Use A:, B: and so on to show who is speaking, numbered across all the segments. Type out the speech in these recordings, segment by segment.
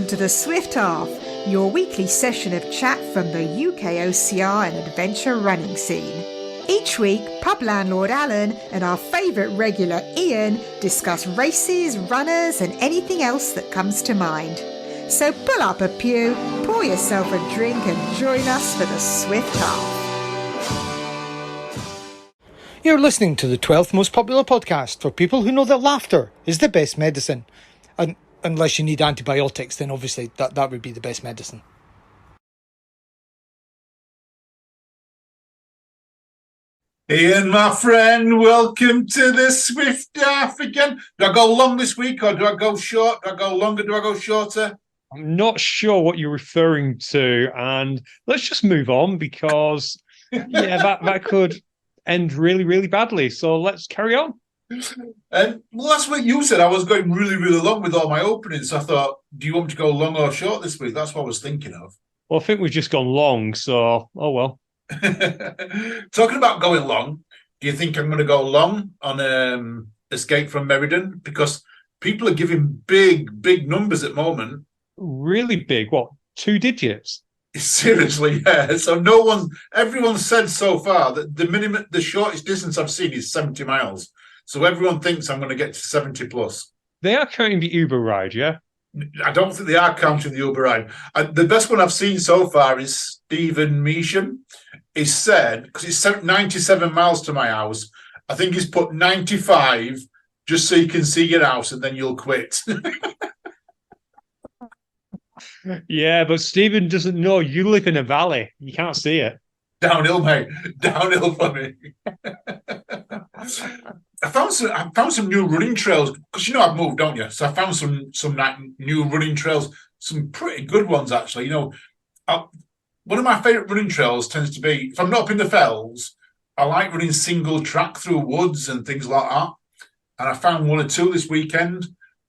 A: welcome to the Swift Half, your weekly session of chat from the UKOCR and adventure running scene. Each week, pub landlord Alan and our favourite regular Ian discuss races, runners and anything else that comes to mind. So pull up a pew, pour yourself a drink and join us for the Swift Half.
B: You're listening to the 12th most popular podcast for people who know that laughter is the best medicine. And unless you need antibiotics, then obviously that would be the best medicine.
C: Ian, my friend, welcome to the Swift Half again. Do I go long this week or do I go short? Do I go longer? Do I go shorter?
D: I'm not sure what you're referring to, and let's just move on because, that could end really, really badly. So let's carry on.
C: Last week you said I was going really, really long with all my openings. So I thought, do you want me to go long or short this week? That's what I was thinking of.
D: Well, I think we've just gone long, so oh well.
C: Talking about going long, do you think I'm going to go long on Escape from Meriden? Because people are giving big numbers at the moment.
D: Really big? What, 2 digits?
C: Seriously, yeah. So everyone said so far that the shortest distance I've seen is 70 miles. So everyone thinks I'm going to get to 70 plus.
D: They are counting the Uber ride, yeah?
C: I don't think they are counting the Uber ride. The best one I've seen so far is Stephen Measham. He said, because it's 97 miles to my house, I think he's put 95 just so you can see your house and then you'll quit.
D: Yeah, but Stephen doesn't know you live in a valley. You can't see it.
C: Downhill, mate. Downhill for me. I found some new running trails because I've moved, don't you? So I found some new running trails, some pretty good ones actually. One of my favourite running trails tends to be, if I'm not up in the fells, I like running single track through woods and things like that. And I found 1 or 2 this weekend,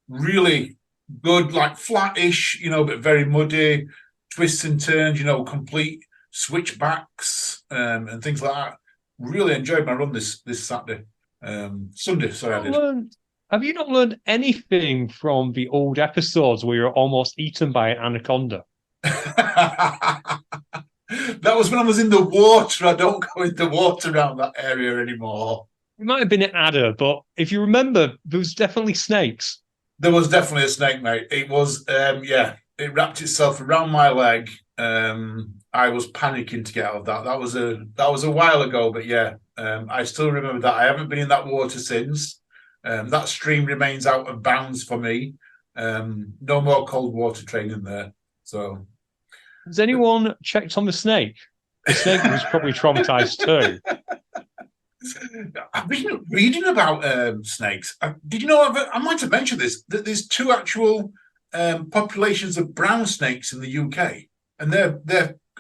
C: really good, like flattish, but very muddy, twists and turns, complete switchbacks and things like that. Really enjoyed my run this Saturday. Sunday, sorry, I did.
D: Have you not learned anything from the old episodes where you're almost eaten by an anaconda?
C: That was when I was in the water. I don't go in the water around that area anymore.
D: It might have been an adder, but if you remember, there was definitely snakes. There
C: was definitely a snake, mate. It was, it wrapped itself around my leg. I was panicking to get out of that. That was a while ago, but yeah, I still remember that. I haven't been in that water since. That stream remains out of bounds for me. No more cold water training there. So,
D: has anyone checked on the snake? The snake was probably traumatized too.
C: I've been reading about snakes. Did you know? I might have mentioned this, that there's 2 actual populations of brown snakes in the UK, and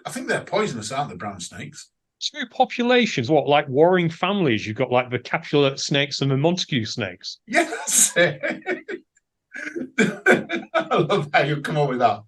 C: I think they're poisonous, aren't they? Brown snakes.
D: 2 populations, what, like warring families? You've got like the Capulet snakes and the Montague snakes.
C: Yes. I love how you come up with that.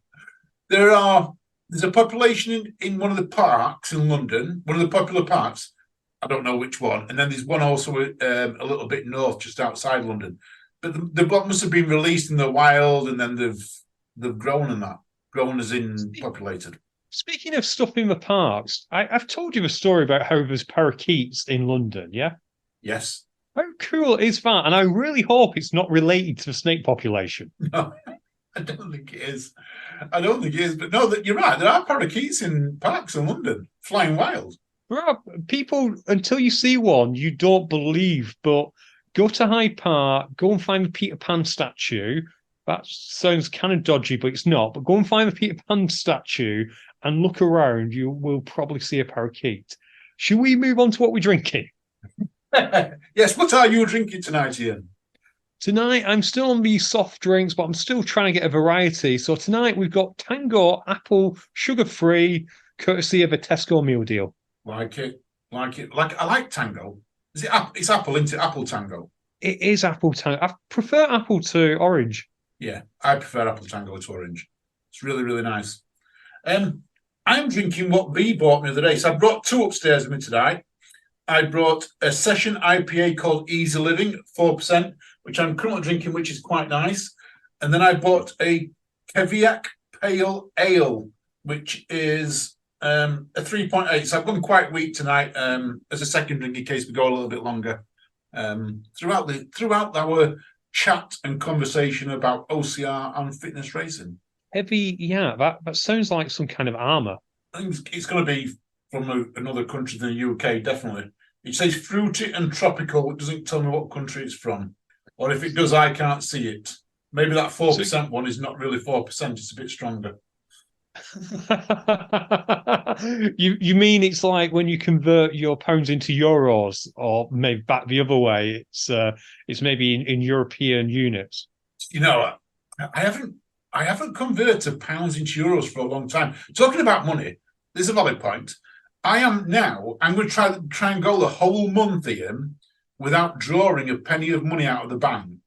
C: There's a population in one of the parks in London, one of the popular parks. I don't know which one. And then there's one also a little bit north, just outside London. But the block must have been released in the wild, and then they've grown in that. Grown as in populated.
D: Speaking of stuff in the parks, I've told you a story about how there's parakeets in London, yeah?
C: Yes.
D: How cool is that? And I really hope it's not related to the snake population.
C: No, I don't think it is. But no, you're right. There are parakeets in parks in London, flying wild.
D: There are people, until you see one, you don't believe, but go to Hyde Park, go and find the Peter Pan statue. That sounds kind of dodgy, but it's not. But go and find the Peter Pan statue and look around. You will probably see a parakeet. Should we move on to what we're drinking?
C: Yes, what are you drinking tonight, Ian?
D: Tonight, I'm still on these soft drinks, but I'm still trying to get a variety. So tonight, we've got Tango Apple Sugar-Free, courtesy of a Tesco meal deal.
C: Like it. I like Tango. It's apple, isn't it? Apple Tango.
D: It is Apple Tango. I prefer apple to orange.
C: Yeah, I prefer Apple Tango to orange. It's really, really nice. I'm drinking what B bought me the other day. So I brought 2 upstairs with me tonight. I brought a session IPA called Easy Living, 4%, which I'm currently drinking, which is quite nice. And then I bought a Keviak Pale Ale, which is a 3.8. So I've gone quite weak tonight as a second drink in case we go a little bit longer. Throughout our chat and conversation about OCR and fitness racing.
D: Heavy, yeah, that sounds like some kind of armor.
C: I think it's going to be from another country than the UK, definitely. It says fruity and tropical. It doesn't tell me what country it's from. Or if it does, I can't see it. Maybe that 4% one is not really 4%. It's a bit stronger.
D: You mean it's like when you convert your pounds into euros, or maybe back the other way? It's maybe in European units.
C: You know, I haven't converted pounds into euros for a long time. Talking about money, this is a valid point. I'm going to try and go the whole month, Ian, without drawing a penny of money out of the bank,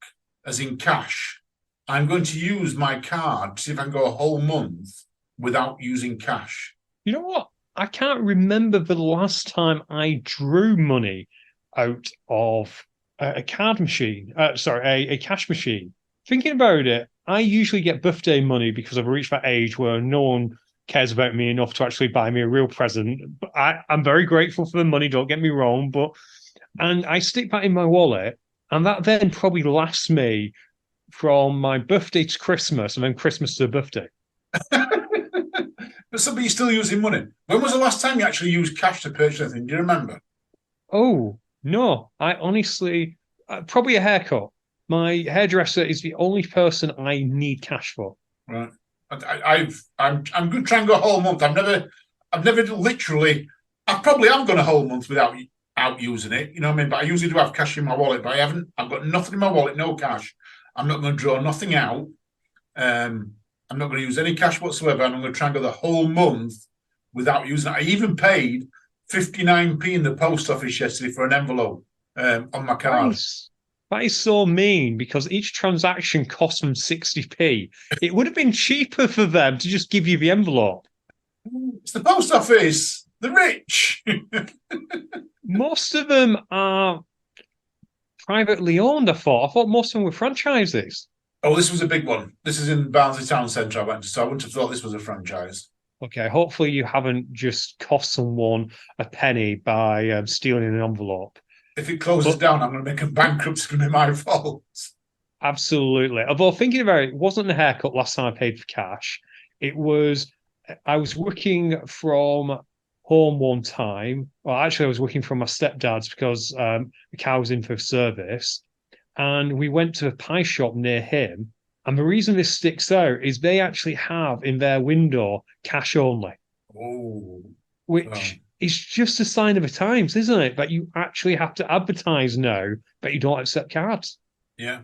C: as in cash. I'm going to use my card to see if I can go a whole month without using cash.
D: You know what? I can't remember the last time I drew money out of a card machine. A cash machine. Thinking about it, I usually get birthday money because I've reached that age where no one cares about me enough to actually buy me a real present. But I'm very grateful for the money, don't get me wrong, and I stick that in my wallet, and that then probably lasts me from my birthday to Christmas, and then Christmas to birthday.
C: But somebody's still using money. When was the last time you actually used cash to purchase anything? Do you remember?
D: Oh, no. I honestly, probably a haircut. My hairdresser is the only person I need cash for.
C: Right. I'm going to try and go a whole month. I've never literally. I probably am going a whole month without using it. You know what I mean? But I usually do have cash in my wallet. But I haven't. I've got nothing in my wallet. No cash. I'm not going to draw nothing out. I'm not going to use any cash whatsoever, and I'm going to try and go the whole month without using it. I even paid 59p in the post office yesterday for an envelope on my card.
D: Nice. That is so mean, because each transaction cost them 60p. It would have been cheaper for them to just give you the envelope.
C: It's the post office. They're rich.
D: Most of them are privately owned, I thought. I thought most of them were franchises.
C: Oh, this was a big one. This is in Barnsley Town Centre I went to, so I wouldn't have thought this was a franchise.
D: Okay, hopefully you haven't just cost someone a penny by stealing an envelope.
C: If it closes down, I'm going to make them bankrupt. It's going to be my fault.
D: Absolutely. Although thinking about it, it wasn't a haircut last time I paid for cash. I was working from home one time. Well, actually, I was working from my stepdad's because the car was in for service. And we went to a pie shop near him. And the reason this sticks out is they actually have in their window cash only.
C: Oh.
D: Which is just a sign of the times, isn't it? That you actually have to advertise now that you don't accept cards.
C: Yeah.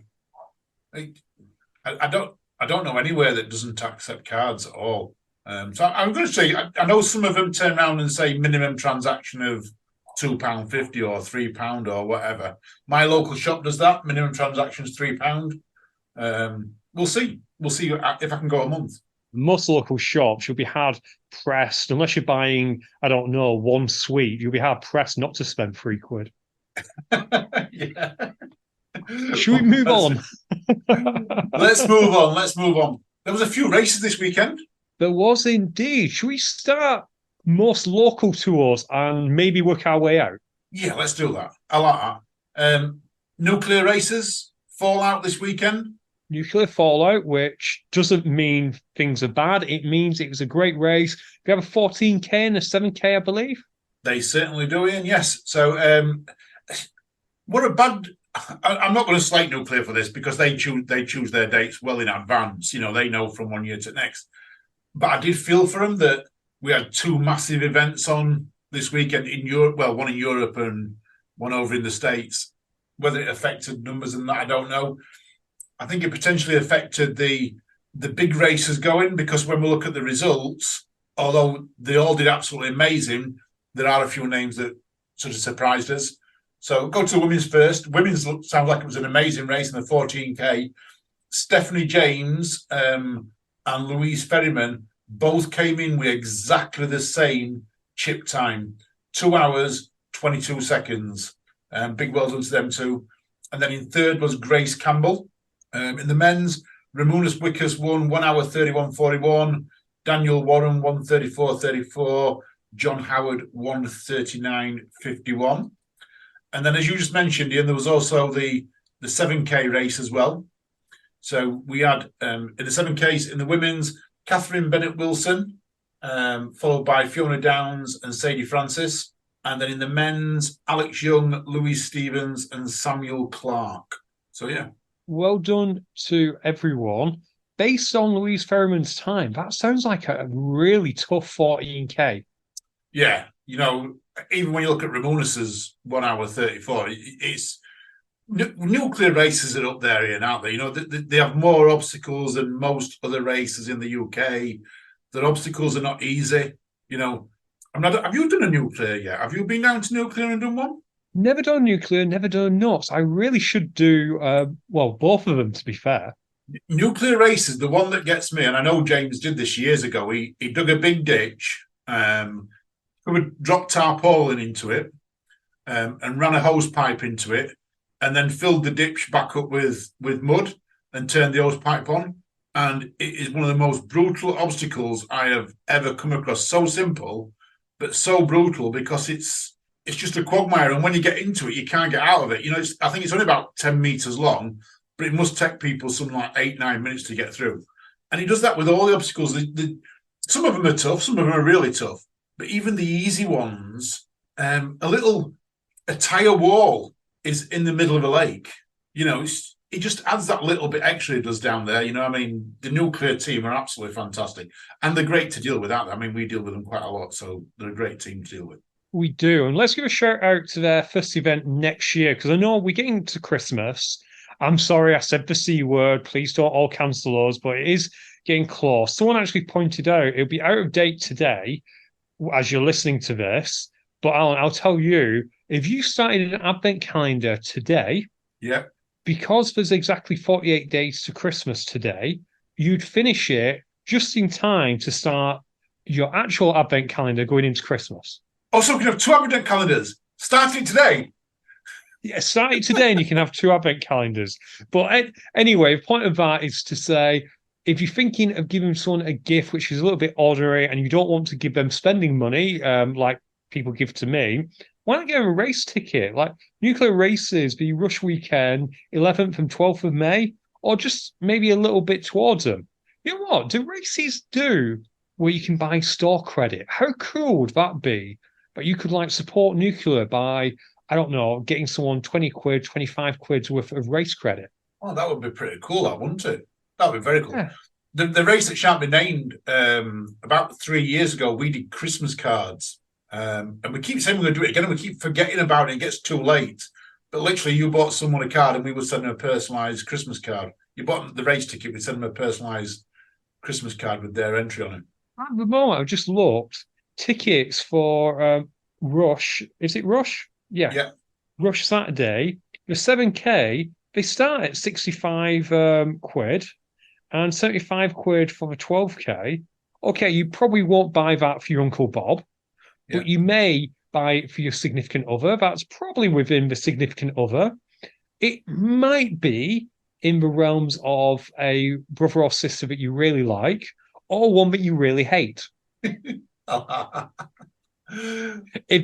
C: I don't know anywhere that doesn't accept cards at all. So I'm going to say, I know some of them turn around and say minimum transaction of £2.50 or £3 or whatever. My local shop does that. Minimum transaction is £3. We'll see. We'll see if I can go a month.
D: Most local shops, you'll be hard pressed, unless you're buying, I don't know, one sweet, you'll be hard pressed not to spend £3.
C: Yeah.
D: Should we move on?
C: Let's move on. Let's move on. There was a few races this weekend.
D: There was indeed. Should we start most local to us and maybe work our way out?
C: Yeah, let's do that. I like that. Nuclear races, Fallout this weekend.
D: Nuclear Fallout, which doesn't mean things are bad. It means it was a great race. We have a 14K and a 7K, I believe.
C: They certainly do, Ian. Yes. So, what a bad. I'm not going to slate Nuclear for this because they choose their dates well in advance. You know, they know from one year to next. But I did feel for them that we had two massive events on this weekend in Europe. Well, one in Europe and one over in the States. Whether it affected numbers and that, I don't know. I think it potentially affected the big races going, because when we look at the results, although they all did absolutely amazing, there are a few names that sort of surprised us. So go to women's first. Women's sounds like it was an amazing race in the 14K. Stephanie James and Louise Ferryman both came in with exactly the same chip time, 2 hours, 22 seconds. Big well done to them too. And then in third was Grace Campbell. In the men's, Ramonas Wickers won 1 hour 31:41. Daniel Warren 1:34:34. John Howard 1:39:51. And then, as you just mentioned, Ian, there was also the 7K race as well. So we had in the 7Ks in the women's, Catherine Bennett Wilson, followed by Fiona Downs and Sadie Francis. And then in the men's, Alex Young, Louise Stevens, and Samuel Clark. So, yeah.
D: Well done to everyone. Based on Louise Ferriman's time, that sounds like a really tough 14K.
C: Yeah. Even when you look at Ramonas's 1 hour 34, it's nuclear races are up there, Ian, aren't they? They have more obstacles than most other races in the UK. Their obstacles are not easy. Have you done a nuclear yet? Have you been down to nuclear and done one?
D: Never done nuclear, never done nuts. I really should do, both of them, to be fair.
C: Nuclear race is the one that gets me, and I know James did this years ago. He dug a big ditch, dropped tarpaulin into it, and ran a hose pipe into it, and then filled the ditch back up with mud and turned the hose pipe on. And it is one of the most brutal obstacles I have ever come across. So simple, but so brutal because it's just a quagmire. And when you get into it, you can't get out of it. I think it's only about 10 meters long, but it must take people something like 8-9 minutes to get through. And he does that with all the obstacles. Some of them are tough, some of them are really tough, but even the easy ones, a tire wall is in the middle of a lake. It just adds that little bit extra it does down there. The nuclear team are absolutely fantastic. And they're great to deal with, aren't they? We deal with them quite a lot, so they're a great team to deal with.
D: We do. And let's give a shout out to their first event next year, because I know we're getting to Christmas. I'm sorry I said the C word. Please don't all cancel us, but it is getting close. Someone actually pointed out it'll be out of date today as you're listening to this. But Alan, I'll tell you, if you started an advent calendar today,
C: yeah,
D: because there's exactly 48 days to Christmas today, you'd finish it just in time to start your actual advent calendar going into Christmas.
C: Also, we can have 2 advent calendars starting today.
D: Yeah, start it today and you can have 2 advent calendars. But anyway, the point of that is to say, if you're thinking of giving someone a gift which is a little bit ordinary and you don't want to give them spending money, like people give to me, why not give them a race ticket? Like nuclear races, the Rush weekend, 11th and 12th of May, or just maybe a little bit towards them. You know what? Do races do where you can buy store credit? How cool would that be? But you could support nuclear by, I don't know, getting someone 20 quid, 25 quid's worth of race credit.
C: Oh, that would be pretty cool, wouldn't it? That would be very cool.
D: Yeah.
C: The race that shan't be named, about 3 years ago, we did Christmas cards. And we keep saying we're going to do it again, and we keep forgetting about it. It gets too late. But literally, you bought someone a card, and we would send them a personalised Christmas card. You bought the race ticket, we send them a personalised Christmas card with their entry on it.
D: At the moment, I've just looked. Tickets for Rush. Is it Rush? Yeah. Rush Saturday. The 7K, they start at 65 quid and 75 quid for the 12K. Okay, you probably won't buy that for your Uncle Bob. But you may buy it for your significant other. That's probably within the significant other. It might be in the realms of a brother or sister that you really like, or one that you really hate. If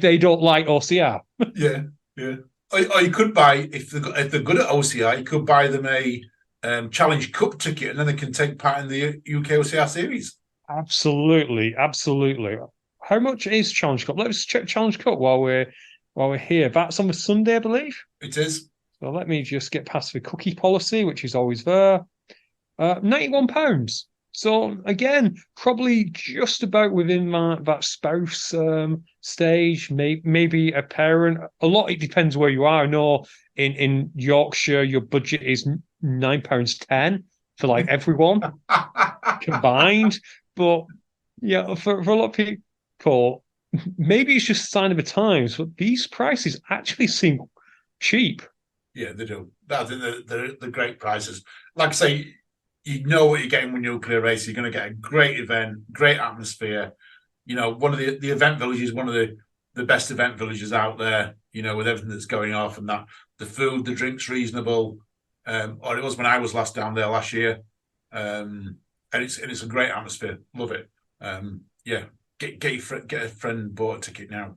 D: they don't like OCR.
C: Yeah. Or you could buy, if they're good at OCR, you could buy them a Challenge Cup ticket, and then they can take part in the UKOCR series.
D: Absolutely. How much is Challenge Cup? Let's check Challenge Cup while we're here. That's on the Sunday, I believe.
C: It is.
D: So let me just get past the cookie policy, which is always there. £91. So again, probably just about within that spouse stage, maybe a parent. A lot, it depends where you are. I know in Yorkshire, your budget is £9.10 for everyone combined. But yeah, for a lot of people, maybe it's just a sign of the times, but these prices actually seem cheap.
C: Yeah, they do. I think they're great prices. Like I say, you know what you're getting with nuclear race. You're going to get a great event, great atmosphere. One of the event villages, one of the best event villages out there, with everything that's going off and that. The food, the drink's reasonable. Or it was when I was last down there last year. And it's a great atmosphere. Love it. Yeah, get a friend bought a ticket now.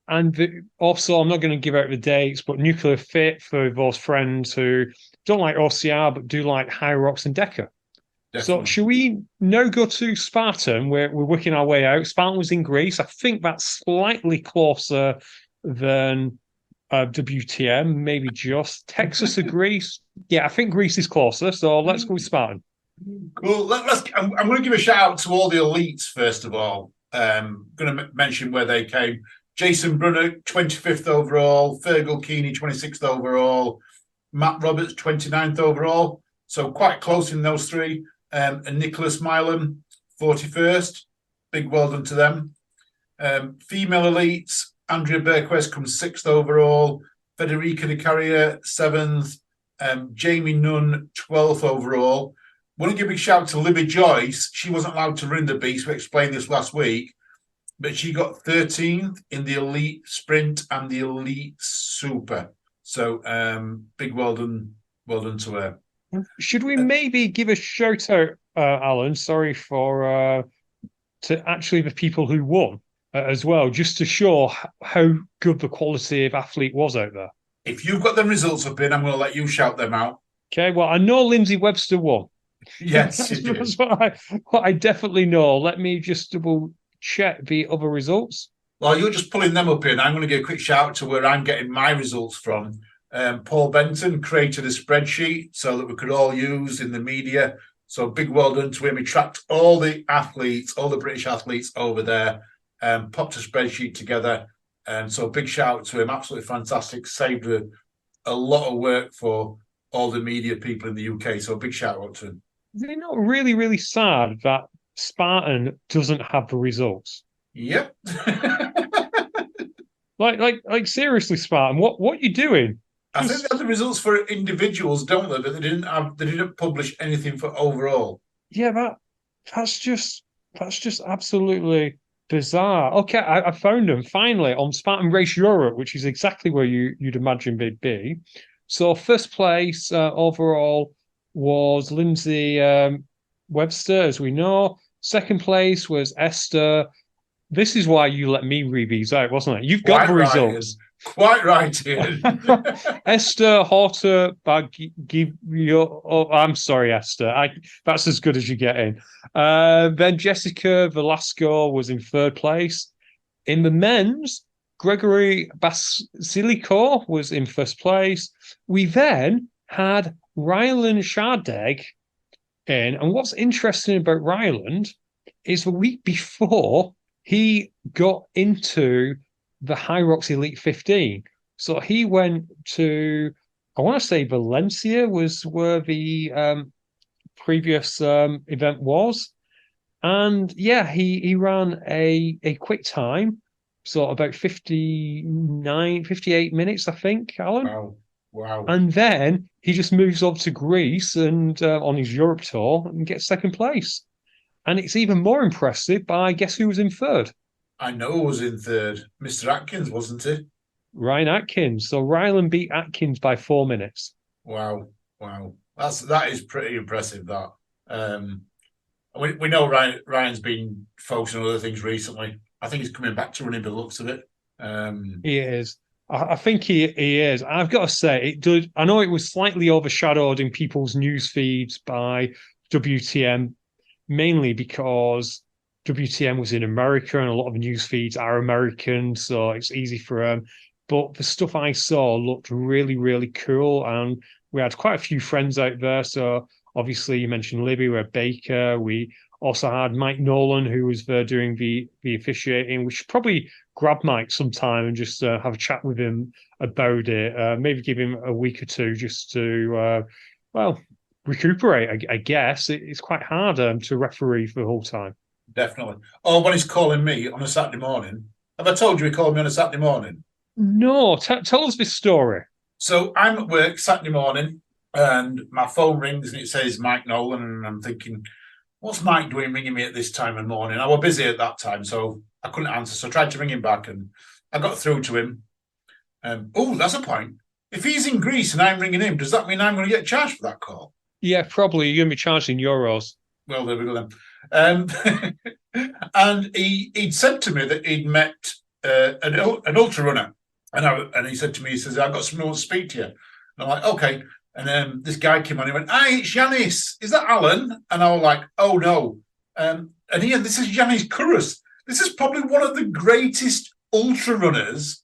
D: And also, I'm not going to give out the dates, but Nuclear Fit for those friends who don't like OCR but do like High Rocks and Decker.
C: Definitely.
D: So, should we now go to Spartan? We're working our way out. Spartan was in Greece. I think that's slightly closer than WTM, maybe just Texas or Greece. Yeah, I think Greece is closer. So let's go with Spartan.
C: Cool. I'm going to give a shout out to all the elites first of all. Going to mention where they came. Jason Brunner, 25th overall. Fergal Keeney, 26th overall. Matt Roberts, 29th overall. So quite close in those three. And Nicholas Milan, 41st. Big well done to them. Female elites, Andrea Berquist comes 6th overall. Federica De Carrier, 7th. Jamie Nunn, 12th overall. I want to give a big shout out to Libby Joyce. She wasn't allowed to run the beast. We explained this last week. But she got 13th in the elite sprint and the elite super. So big well done to her.
D: Should we maybe give a shout out, Alan? Sorry for to actually the people who won as well, just to show how good the quality of athlete was out there.
C: If you've got the results up in, I'm going to let you shout them out.
D: Okay. Well, I know Lindsay Webster won.
C: Yes,
D: that's what I definitely know. Let me just double check the other results.
C: Well, you're just pulling them up in. I'm going to give a quick shout out to where I'm getting my results from. Paul Benton created a spreadsheet so that we could all use in the media. So big well done to him. He tracked all the athletes, all the British athletes over there, popped a spreadsheet together. And so big shout out to him. Absolutely fantastic. Saved a lot of work for all the media people in the UK. So big shout out to him.
D: Is it not really, really sad that Spartan doesn't have the results?
C: Yep.
D: like seriously, Spartan, what are you doing?
C: I think they have the results for individuals, don't they? But they didn't publish anything for overall.
D: Yeah, that's just absolutely bizarre. Okay, I found them finally on Spartan Race Europe, which is exactly where you'd imagine they'd be. So first place overall was Lindsay Webster, as we know. Second place was Esther. This is why you let me read these out, wasn't it? You've got the results.
C: Quite right, Ian.
D: Esther Horta I'm sorry, Esther. That's as good as you're getting. Then Jessica Velasco was in third place. In the men's, Gregory Basilico was in first place. We then had Ryland Shardeg in. And what's interesting about Ryland is the week before he got into the High Rocks Elite 15. So he went to, I want to say Valencia was where the previous event was. And yeah, he ran a quick time. So about 58 minutes, I think, Alan.
C: Wow.
D: And then he just moves over to Greece and on his Europe tour and gets second place. And it's even more impressive by guess who was in third?
C: I know who was in third. Mr. Atkins, wasn't it?
D: Ryan Atkins. So Ryland beat Atkins by 4 minutes.
C: Wow. That is pretty impressive, that. We know Ryan's been focusing on other things recently. I think he's coming back to running the looks of it.
D: He is. I think he is. I've got to say, it did. I know it was slightly overshadowed in people's news feeds by WTM, mainly because WTM was in America and a lot of news feeds are American, so it's easy for them. But the stuff I saw looked really, really cool, and we had quite a few friends out there. So obviously, you mentioned Libby, we had Baker. We also had Mike Nolan, who was there doing the officiating. We should probably grab Mike sometime and just have a chat with him about it. Maybe give him a week or two just to, recuperate, I guess. It's quite hard to referee for the whole time.
C: Definitely. Oh, when he's calling me on a Saturday morning. Have I told you he called me on a Saturday morning?
D: No, tell us this story.
C: So I'm at work Saturday morning and my phone rings and it says Mike Nolan, and I'm thinking, what's Mike doing ringing me at this time of the morning? I was busy at that time, so I couldn't answer. So I tried to ring him back and I got through to him. That's a point. If he's in Greece and I'm ringing him, does that mean I'm going to get charged for that call?
D: Yeah, probably. You're going to be charged in euros.
C: Well, there we go then. And he'd said to me that he'd met an ultra runner, and he said to me, he says, "I've got someone who wants to speak to you." And I'm like, "Okay." And then this guy came on. He went, "Hi, it's Yanis. Is that Alan?" And I was like, "Oh no." And this is Yanis Kouros. This is probably one of the greatest ultra runners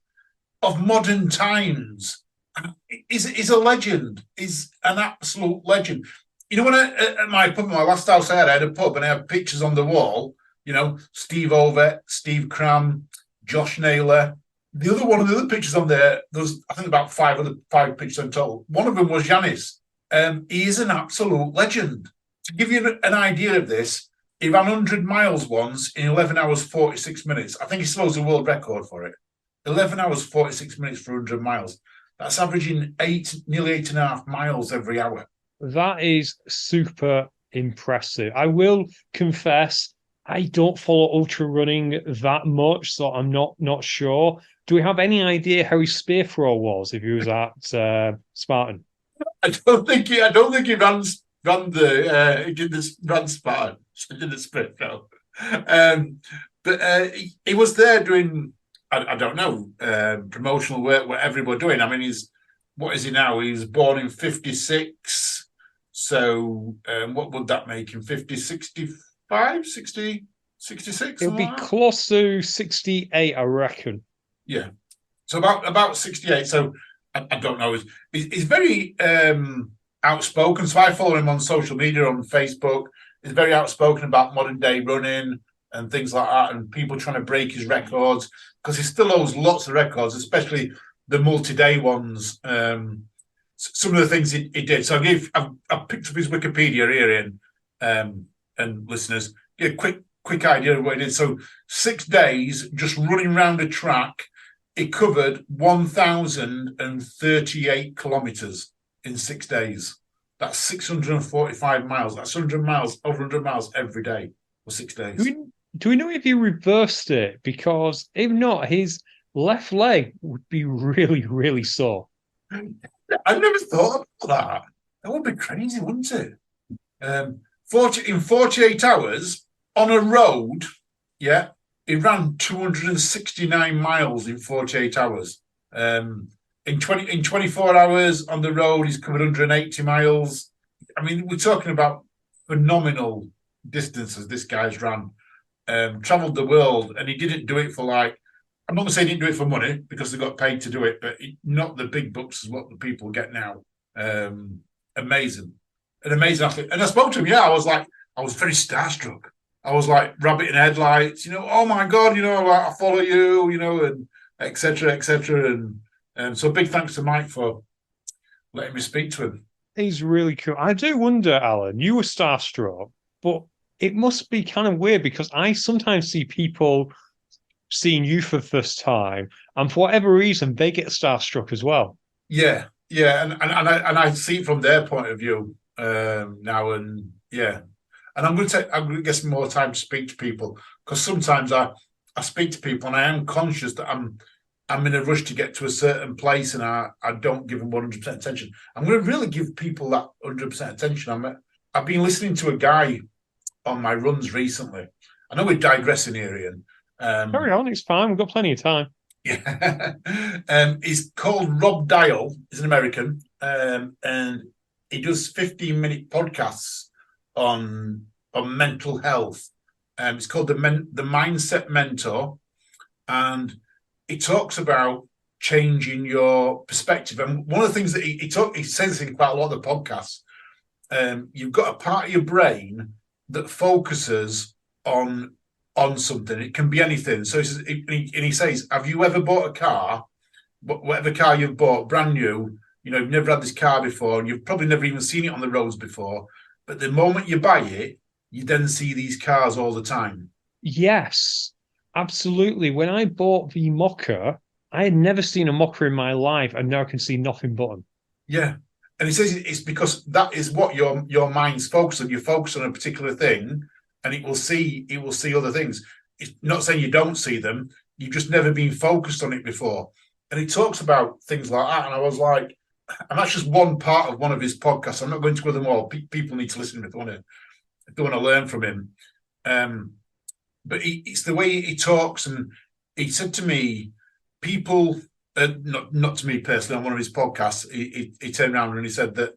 C: of modern times. Is a legend. Is an absolute legend. You know, when at my pub, my last house I had a pub, and I had pictures on the wall. You know, Steve Ovett, Steve Cram, Josh Naylor. The other pictures on there's I think about five pictures in total. One of them was Yanis. He is an absolute legend. To give you an idea of this, he ran 100 miles once in 11 hours 46 minutes. I think he still holds the world record for it. 11 hours 46 minutes for 100 miles. That's averaging nearly 8.5 miles every hour.
D: That is super impressive. I will confess, I don't follow ultra running that much, so I'm not sure. Do we have any idea how his spear throw was if he was at Spartan?
C: I don't think he ran Spartan. He did the sprint throw. But he was there doing I don't know promotional work, whatever we're doing. I mean, what is he now? He was born in 56. So what would that make him? 50, 65, 60, 66?
D: It'll be close to 68, I reckon.
C: Yeah. So about 68. So I don't know. He's very outspoken. So I follow him on social media, on Facebook. He's very outspoken about modern day running and things like that, and people trying to break his records, because he still owes lots of records, especially the multi-day ones. Some of the things he did. So I've picked up his Wikipedia here, Ian, and listeners, get a quick idea of what he did. So 6 days just running around a track, he covered 1,038 kilometers in 6 days. That's 645 miles. That's 100 miles, over 100 miles every day for 6 days.
D: Do we know if he reversed it? Because if not, his left leg would be really, really sore.
C: I never thought about that. That would be crazy, wouldn't it? In 48 hours on a road, yeah, he ran 269 miles in 48 hours. In 24 hours on the road, he's covered 180 miles. I mean, we're talking about phenomenal distances this guy's ran. Traveled the world, and he didn't do it for I'm not going to say he didn't do it for money, because they got paid to do it, but not the big bucks is what the people get now. Amazing. An amazing athlete. And I spoke to him, I was very starstruck. I was like rabbit in headlights, oh my God, I follow you, and et cetera, et cetera. And so big thanks to Mike for letting me speak to him.
D: He's really cool. I do wonder, Alan, you were starstruck, but it must be kind of weird, because I sometimes see people seeing you for the first time, and for whatever reason, they get starstruck as well.
C: Yeah, and I see it from their point of view now, and yeah, and I'm going to get some more time to speak to people, because sometimes I speak to people and I am conscious that I'm in a rush to get to a certain place, and I don't give them 100% attention. I'm going to really give people that 100% attention. I've been listening to a guy on my runs recently. I know we're digressing here, Ian.
D: Carry on, it's fine. We've got plenty of time.
C: Yeah. He's called Rob Dial. He's an American, and he does 15-minute podcasts on mental health. It's called the Mindset Mentor, and he talks about changing your perspective. And one of the things that he says in quite a lot of the podcasts, you've got a part of your brain that focuses on something. It can be anything. So he says, have you ever bought a car, whatever car you've bought, brand new, you've never had this car before, and you've probably never even seen it on the roads before, but the moment you buy it, you then see these cars all the time.
D: Yes, absolutely. When I bought the Mocha, I had never seen a Mocha in my life, and now I can see nothing but them.
C: Yeah. And he says it's because that is what your mind's focused on. You focus on a particular thing, and it will see other things. It's not saying you don't see them. You've just never been focused on it before. And he talks about things like that. And I was like, and that's just one part of one of his podcasts. I'm not going to go them all. People need to listen if they want to learn from him. But it's the way he talks, and he said to me, people, not to me personally, on one of his podcasts, he turned around and he said that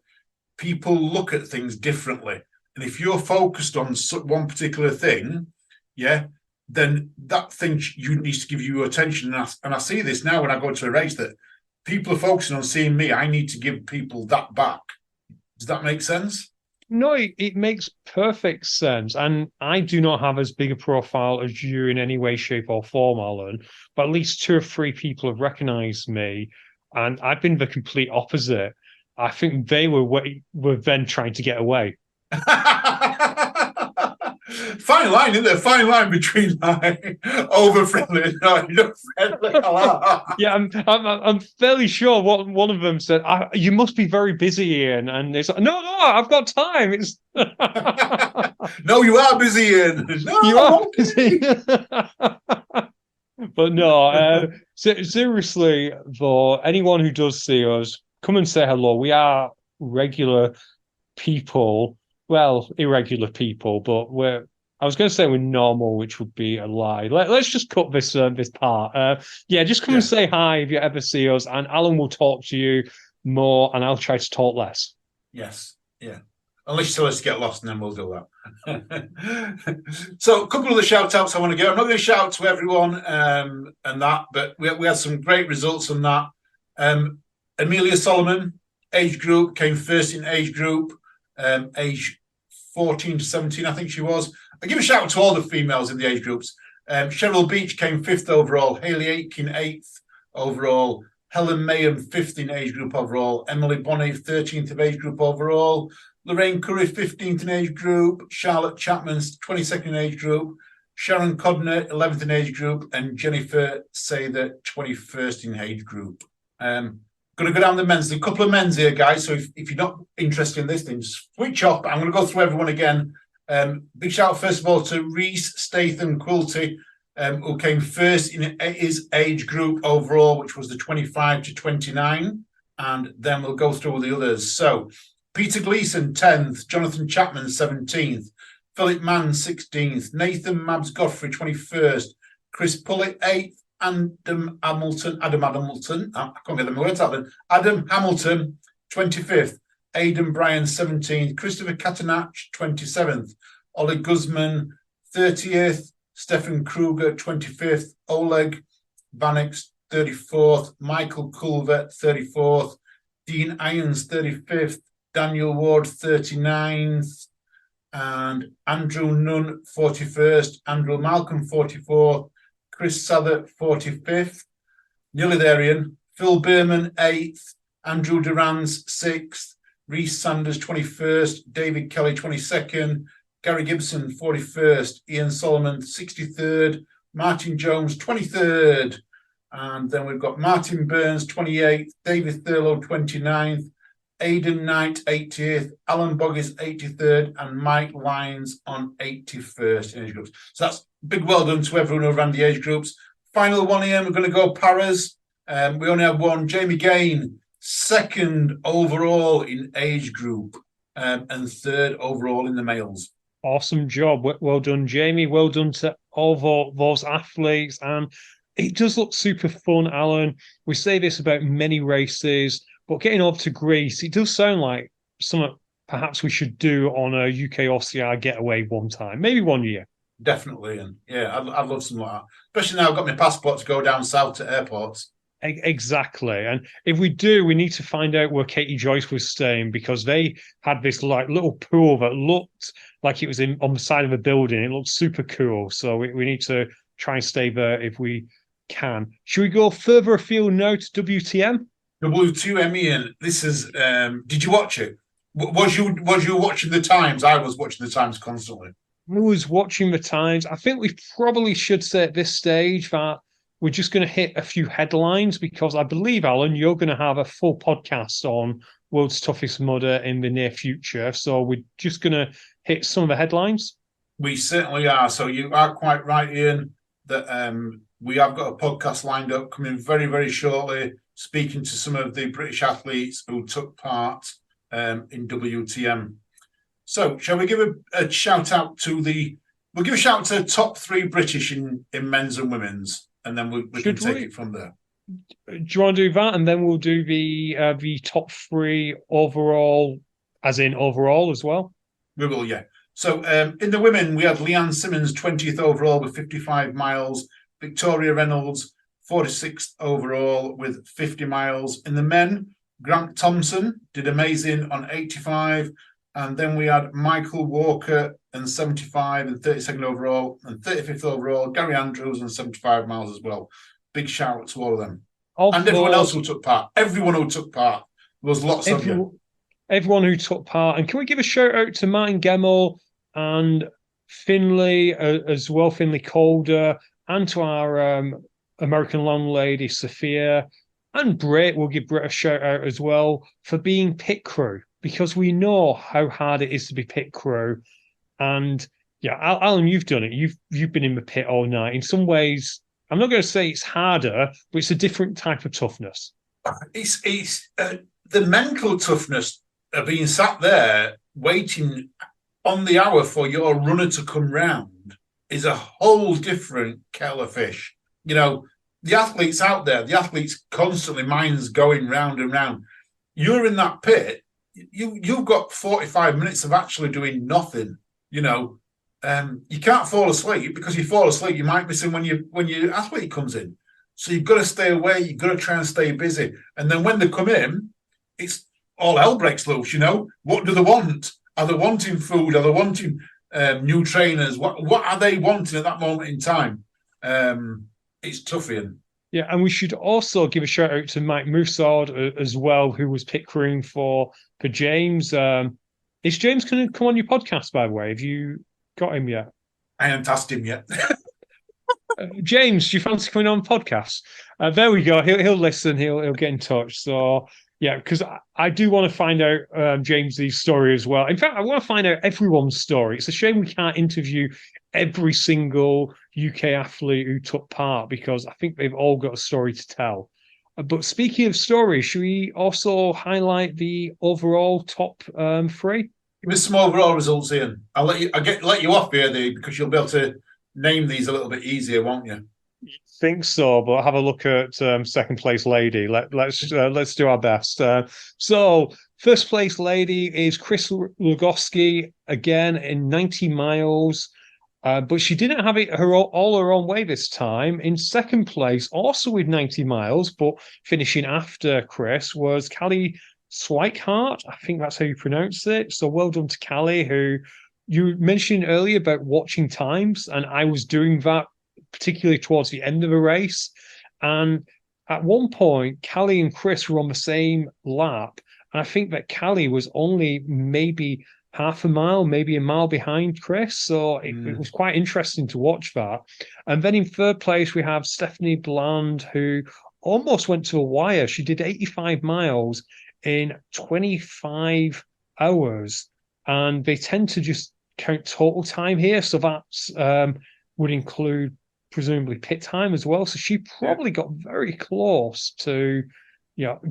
C: people look at things differently, and if you're focused on one particular thing, yeah, then that thing you needs to give you attention. And I see this now when I go to a race that people are focusing on seeing me. I need to give people that back. Does that make sense?
D: No, it makes perfect sense. And I do not have as big a profile as you in any way, shape, or form, Alan, but at least 2 or 3 people have recognized me. And I've been the complete opposite. I think they were then trying to get away.
C: Fine line, isn't there? Fine line between like over friendly and not friendly.
D: Yeah, I'm fairly sure what one of them said. You must be very busy, Ian, and it's like, no, I've got time. It's
C: no, you are busy, Ian. No,
D: you are busy. But no, seriously, though, anyone who does see us, come and say hello. We are regular people. Well, irregular people, but I was going to say we're normal, which would be a lie. Let's just cut this part. Just come and say hi if you ever see us, and Alan will talk to you more, and I'll try to talk less.
C: Yes, yeah. Unless you tell us to get lost, and then we'll do that. So, a couple of the shout outs I want to give. I'm not going to shout out to everyone and that, but we had some great results on that. Amelia Solomon, age group, came first in age group, age 14 to 17, I think she was. I give a shout out to all the females in the age groups. Cheryl Beach came 5th overall, Hayley Aitken 8th overall, Helen Mayhem 5th in age group overall, Emily Bonnet 13th of age group overall, Lorraine Curry 15th in age group, Charlotte Chapman 22nd in age group, Sharon Codner 11th in age group, and Jennifer Sather 21st in age group. Going to go down the men's. There's a couple of men's here, guys. So if you're not interested in this, then switch off. I'm going to go through everyone again. Big shout out, first of all, to Reese Statham Quilty, who came first in his age group overall, which was the 25 to 29. And then we'll go through all the others. So Peter Gleason, 10th. Jonathan Chapman, 17th. Philip Mann, 16th. Nathan Mabs Godfrey, 21st. Chris Pullett, 8th. Adam Hamilton, I can't get the words out then. Adam Hamilton, 25th. Aidan Bryan, 17th. Christopher Catanach, 27th. Ollie Guzman, 30th. Stefan Kruger, 25th. Oleg Vanex, 34th. Michael Culver, 34th. Dean Irons, 35th. Daniel Ward, 39th. And Andrew Nunn, 41st. Andrew Malcolm, 44th. Chris Sather, 45th. Nearly there, Ian. Phil Berman, 8th. Andrew Durans, 6th. Reese Sanders, 21st. David Kelly, 22nd. Gary Gibson, 41st. Ian Solomon, 63rd. Martin Jones, 23rd. And then we've got Martin Burns, 28th. David Thurlow, 29th. Aidan Knight, 80th. Alan Boggis, 83rd. And Mike Lyons on 81st in age groups. So that's big well done to everyone who ran the age groups. Final one here, we're going to go paras. We only have one. Jamie Gain, 2nd overall in age group and 3rd overall in the males.
D: Awesome job. Well done, Jamie. Well done to all those athletes. And it does look super fun, Alan. We say this about many races, but getting over to Greece, it does sound like something perhaps we should do on a UKOCR getaway one time, maybe one year.
C: Definitely. And yeah, I'd love something like that. Especially now I've got my passport to go down south to airports.
D: Exactly. And if we do, we need to find out where Katie Joyce was staying, because they had this like little pool that looked like it was on the side of a building. It looked super cool. So we need to try and stay there if we can. Should we go further afield now to WTM?
C: WTM, Ian. This is did you watch it? Was you watching the Times? I was watching the Times constantly.
D: I was watching the Times. I think we probably should say at this stage that we're just going to hit a few headlines, because I believe, Alan, you're going to have a full podcast on World's Toughest Mudder in the near future. So we're just going to hit some of the headlines.
C: We certainly are. So you are quite right, Ian, that We have got a podcast lined up coming very, very shortly, speaking to some of the British athletes who took part in WTM. So, shall we give a shout out to we'll give a shout out to the top 3 British in men's and women's, and then we can take it from there.
D: Do you want to do that? And then we'll do the top 3 overall, as in overall as well?
C: We will, yeah. So in the women, we had Leanne Simmons, 20th overall with 55 miles. Victoria Reynolds, 46th overall with 50 miles. In the men, Grant Thompson did amazing on 85. And then we had Michael Walker and 75 and 32nd overall and 35th overall. Gary Andrews and 75 miles as well. Big shout out to all of them. And everyone else who took part. Everyone who took part. There was lots of you.
D: Everyone who took part. And can we give a shout out to Martin Gemmell and Finlay as well, Finlay Calder, and to our American landlady, Sophia, and Britt. We'll give Britt a shout out as well for being pit crew, because we know how hard it is to be pit crew. And yeah, Alan, you've done it. You've been in the pit all night. In some ways, I'm not going to say it's harder, but it's a different type of toughness.
C: It's the mental toughness of being sat there waiting on the hour for your runner to come round is a whole different kettle of fish. You know, the athletes out there, the athletes constantly, minds going round and round. You're in that pit, you've got 45 minutes of actually doing nothing. You know, you can't fall asleep, because you fall asleep, you might miss him when your athlete comes in. So you've got to stay away, you've got to try and stay busy. And then when they come in, it's all hell breaks loose, you know. What do they want? Are they wanting food? Are they wanting new trainers? What are they wanting at that moment in time? It's tough, Ian.
D: Yeah, and we should also give a shout out to Mike Moussard as well, who was pit crewing for James. Is James going to come on your podcast, by the way? Have you got him yet?
C: I haven't asked him yet.
D: James, do you fancy coming on podcast? There we go. He'll listen. He'll get in touch. So yeah, because I do want to find out James's story as well. In fact, I want to find out everyone's story. It's a shame we can't interview every single UK athlete who took part, because I think they've all got a story to tell. But speaking of stories, should we also highlight the overall top 3?
C: Give me some overall results, Ian. I'll let you off here, because you'll be able to name these a little bit easier, won't you?
D: Think so, but have a look at second place lady. Let's do our best. So first place lady is Chris Lugoski, again in 90 miles. But she didn't have it all her own way this time. In second place, also with 90 miles, but finishing after Chris, was Callie Swighart. I think that's how you pronounce it. So well done to Callie, who you mentioned earlier about watching times, and I was doing that particularly towards the end of a race. And at one point, Callie and Chris were on the same lap. And I think that Callie was only maybe half a mile, maybe a mile behind Chris. So it was quite interesting to watch that. And then in third place, we have Stephanie Bland, who almost went to a wire. She did 85 miles in 25 hours. And they tend to just count total time here. So that's would include presumably pit time as well. So she probably got very close to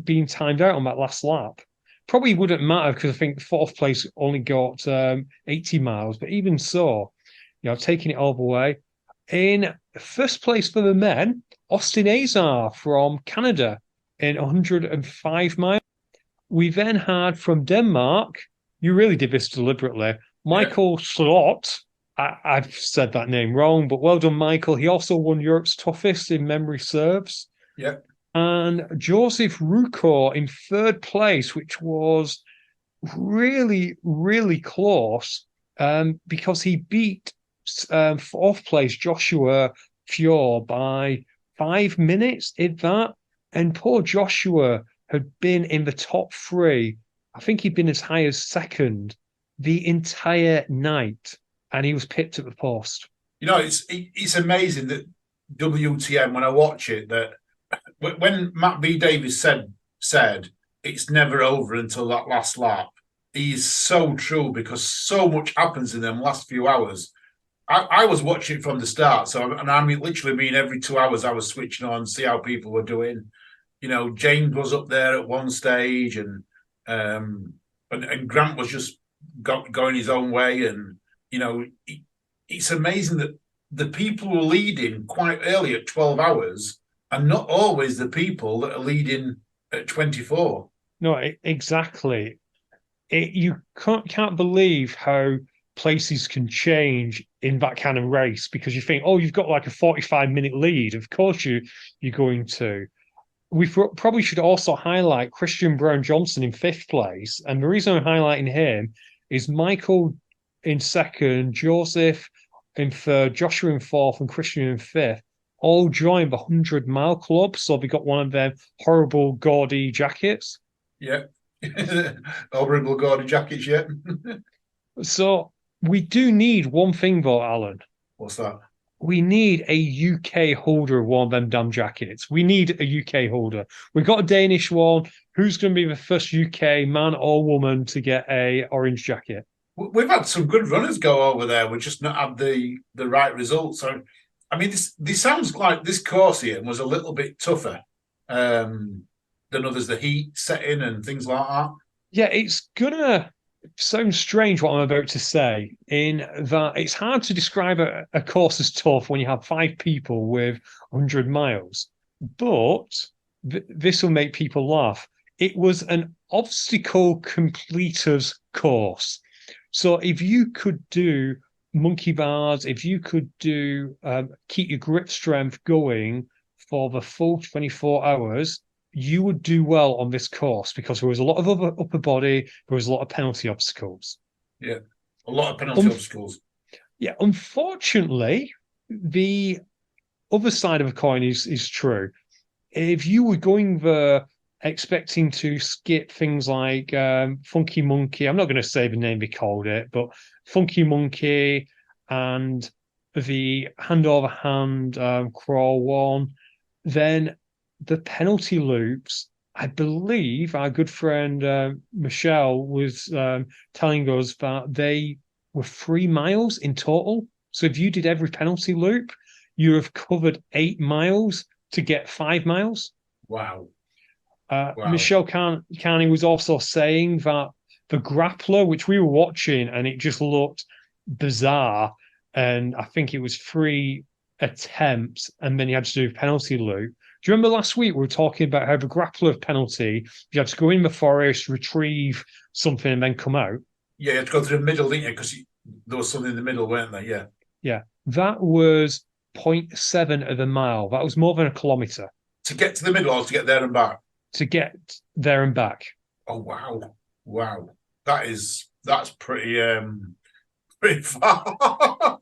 D: being timed out on that last lap. Probably wouldn't matter, because I think fourth place only got 80 miles. But even so, taking it all the way. In first place for the men, Austin Azar from Canada in 105 miles. We then had from Denmark, you really did this deliberately, Michael Slot. I've said that name wrong, but well done, Michael. He also won Europe's toughest in memory serves.
C: Yeah.
D: And Joseph Rucco in third place, which was really, really close, because he beat fourth place Joshua Fior by 5 minutes, if that. And poor Joshua had been in the top 3. I think he'd been as high as second the entire night, and he was pipped at the post.
C: It's amazing that WTM, when I watch it, that when Matt B. Davis said it's never over until that last lap, he's so true, because so much happens in them last few hours. I was watching it from the start. So, and I mean, literally, every 2 hours I was switching on, see how people were doing. James was up there at one stage, and Grant was just going his own way. And it's amazing that the people who are leading quite early at 12 hours are not always the people that are leading at 24.
D: No, exactly. You can't believe how places can change in that kind of race, because you think, oh, you've got like a 45-minute lead. Of course you're going to. We probably should also highlight Christian Brown Johnson in 5th place. And the reason I'm highlighting him is Michael in 2nd, Joseph in 3rd, Joshua in 4th, and Christian in 5th, all joined the 100-mile club. So they got one of them horrible, gaudy jackets.
C: Yeah. Horrible, gaudy jackets, yeah.
D: So we do need one thing, though, Alan.
C: What's that?
D: We need a UK holder of one of them damn jackets. We need a UK holder. We've got a Danish one. Who's going to be the first UK man or woman to get a orange jacket?
C: We've had some good runners go over there. We've just not had the right results. So, I mean, this sounds like this course here was a little bit tougher than others. The heat setting and things like that.
D: Yeah, it's gonna sound strange what I'm about to say, in that it's hard to describe a course as tough when you have 5 people with 100 miles. But this will make people laugh. It was an obstacle completers course. So if you could do monkey bars, if you could do keep your grip strength going for the full 24 hours, you would do well on this course, because there was a lot of upper body, there was a lot of penalty obstacles.
C: Yeah, a lot of penalty obstacles.
D: Yeah, unfortunately, the other side of a coin is true. If you were going there expecting to skip things like Funky Monkey, I'm not going to say the name they called it, but Funky Monkey and the hand over hand crawl one, then the penalty loops, I believe our good friend Michelle was telling us that they were 3 miles in total. So if you did every penalty loop, you have covered 8 miles to get 5 miles.
C: Wow.
D: Michelle Carney was also saying that the grappler, which we were watching, and it just looked bizarre, and I think it was 3 attempts, and then you had to do a penalty loop. Do you remember last week we were talking about how the grappler penalty, you had to go in the forest, retrieve something, and then come out?
C: Yeah, you had to go through the middle, didn't you? Because there was something in the middle, weren't there? Yeah.
D: Yeah. That was 0.7 of a mile. That was more than a kilometre.
C: To get to the middle or to get there and back?
D: To get there and back.
C: Oh, wow. Wow. That's pretty far.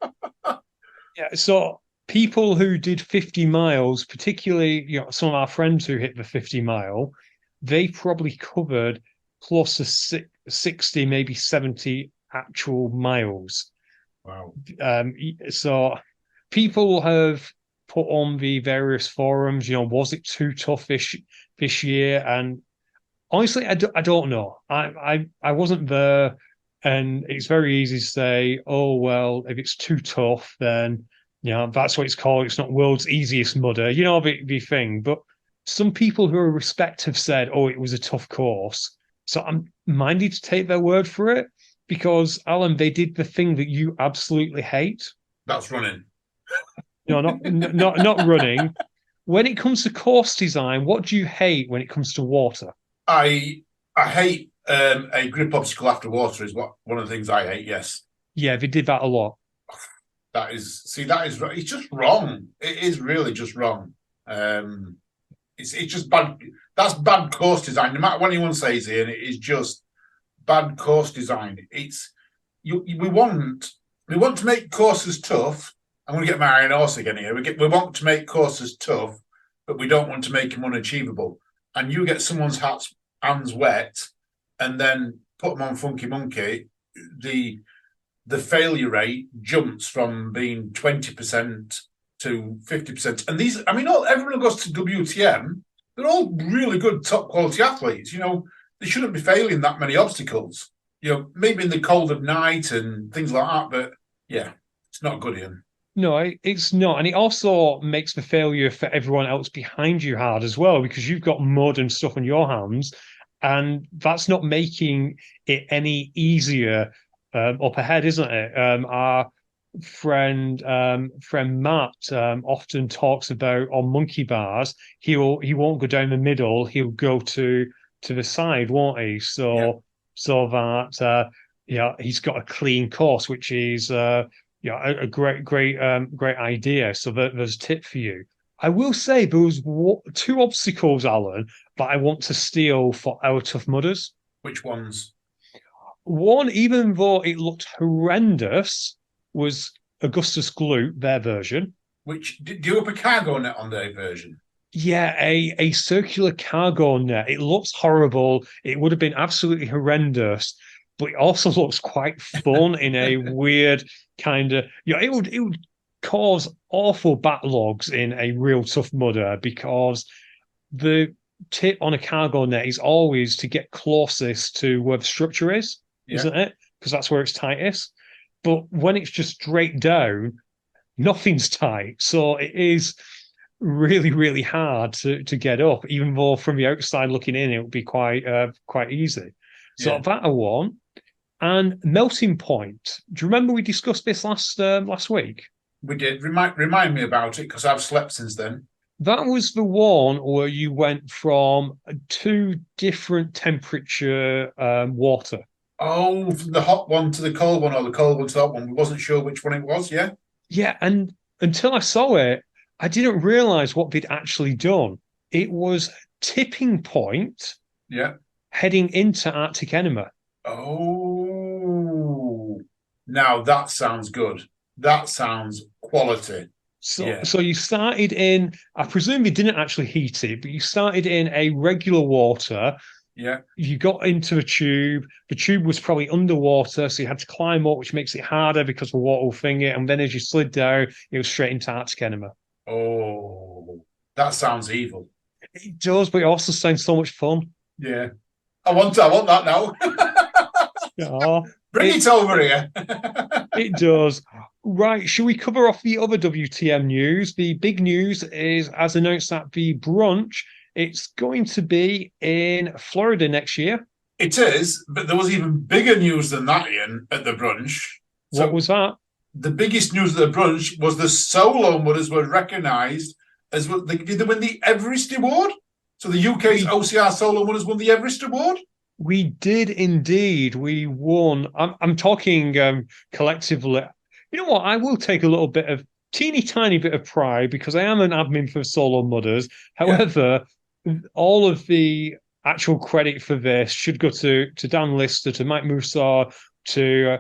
D: Yeah, so people who did 50 miles, particularly some of our friends who hit the 50 mile, they probably covered close to 60, maybe 70 actual miles.
C: Wow.
D: So people have put on the various forums, was it too tough this year? And honestly, I don't know. I wasn't there, and it's very easy to say, oh, well, if it's too tough, then that's what it's called. It's not world's easiest mudder, the thing. But some people who I respect have said, oh, it was a tough course. So I'm minded to take their word for it, because, Alan, they did the thing that you absolutely hate.
C: That's running.
D: No, not running. When it comes to course design, what do you hate when it comes to water?
C: I hate a grip obstacle after water is one of the things I hate. Yes.
D: Yeah, they did that a lot.
C: That is it's just wrong. It is really just wrong. It's just bad. That's bad course design. No matter what anyone says here, and it is just bad course design. We want to make courses tough. I'm going to get my iron horse again here. We want to make courses tough, but we don't want to make them unachievable. And you get someone's hands wet, and then put them on Funky Monkey, the failure rate jumps from being 20% to 50%. And everyone who goes to WTM, they're all really good, top quality athletes. They shouldn't be failing that many obstacles. Maybe in the cold of night and things like that. But yeah, It's not good, Ian.
D: No, it's not. And it also makes the failure for everyone else behind you hard as well, because you've got mud and stuff on your hands. And that's not making it any easier up ahead, isn't it? Our friend Matt often talks about on monkey bars, he won't go down the middle, he'll go to the side, won't he?
C: Yeah.
D: So that he's got a clean course, which is a great idea. So there's a tip for you. I will say there was two obstacles, Alan, that I want to steal for our Tough Mudders.
C: Which ones?
D: One, even though it looked horrendous, was Augustus Gloop, their version.
C: Which do you have a cargo net on their version?
D: Yeah, a circular cargo net. It looks horrible. It would have been absolutely horrendous, but it also looks quite fun in a weird kind of, it would cause awful backlogs in a real Tough Mudder, because the tip on a cargo net is always to get closest to where the structure is, isn't it? Because that's where it's tightest. But when it's just straight down, nothing's tight. So it is really, really hard to get up, even though from the outside looking in, it would be quite easy. So that I want. And melting point. Do you remember we discussed this last week?
C: We did. Remind me about it, because I've slept since then.
D: That was the one where you went from 2 different temperature water.
C: Oh, from the hot one to the cold one, or the cold one to the hot one. We wasn't sure which one it was, yeah?
D: Yeah, and until I saw it, I didn't realise what they'd actually done. It was tipping point heading into Arctic Enema.
C: Oh, now that sounds good. That sounds quality.
D: So you started in, I presume you didn't actually heat it, but you started in a regular water.
C: Yeah.
D: You got into the tube. The tube was probably underwater, so you had to climb up, which makes it harder because the water will finger it. And then as you slid down, it was straight into Arctic Enema.
C: Oh, that sounds evil.
D: It does, but it also sounds so much fun.
C: Yeah. I want that now. Bring it over here.
D: It does. Right, shall we cover off the other WTM news? The big news is, as announced at the brunch, it's going to be in Florida next year.
C: It is, but there was even bigger news than that, Ian, at the brunch.
D: What was that?
C: The biggest news at the brunch was the solo mudders were recognised as did they win the Everest Award? So the UK's OCR solo mudders won the Everest Award?
D: We did indeed. We won. I'm talking collectively. You know what? I will take a little bit of teeny tiny bit of pride, because I am an admin for Solo Mudders. However, all of the actual credit for this should go to Dan Lister, to Mike Musa, to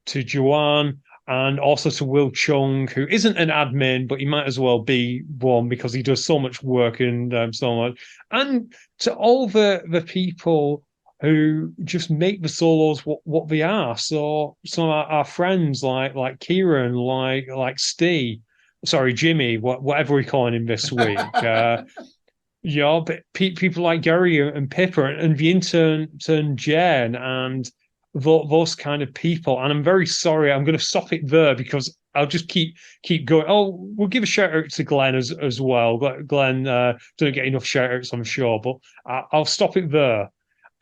D: Joanne, and also to Will Chung, who isn't an admin, but he might as well be one because he does so much work and so much. And to all the people who just make the solos what they are. So some of our friends like Kieran, like Steve, sorry, Jimmy, whatever we're calling him this week. But people like Gary and Pippa and the intern Jen and those kind of people. And I'm very sorry, I'm going to stop it there because I'll just keep going. Oh, we'll give a shout out to Glenn as well. Glenn don't get enough shout outs, I'm sure, but I'll stop it there.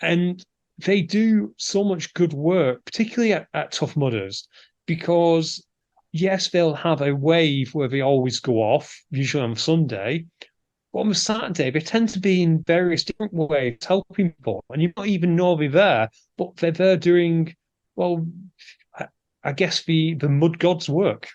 D: And they do so much good work, particularly at Tough Mudders, because yes, they'll have a wave where they always go off, usually on Sunday, but on the Saturday, they tend to be in various different ways, helping people, and you don't even know they're there, but they're there doing, well, I guess the mud gods' work.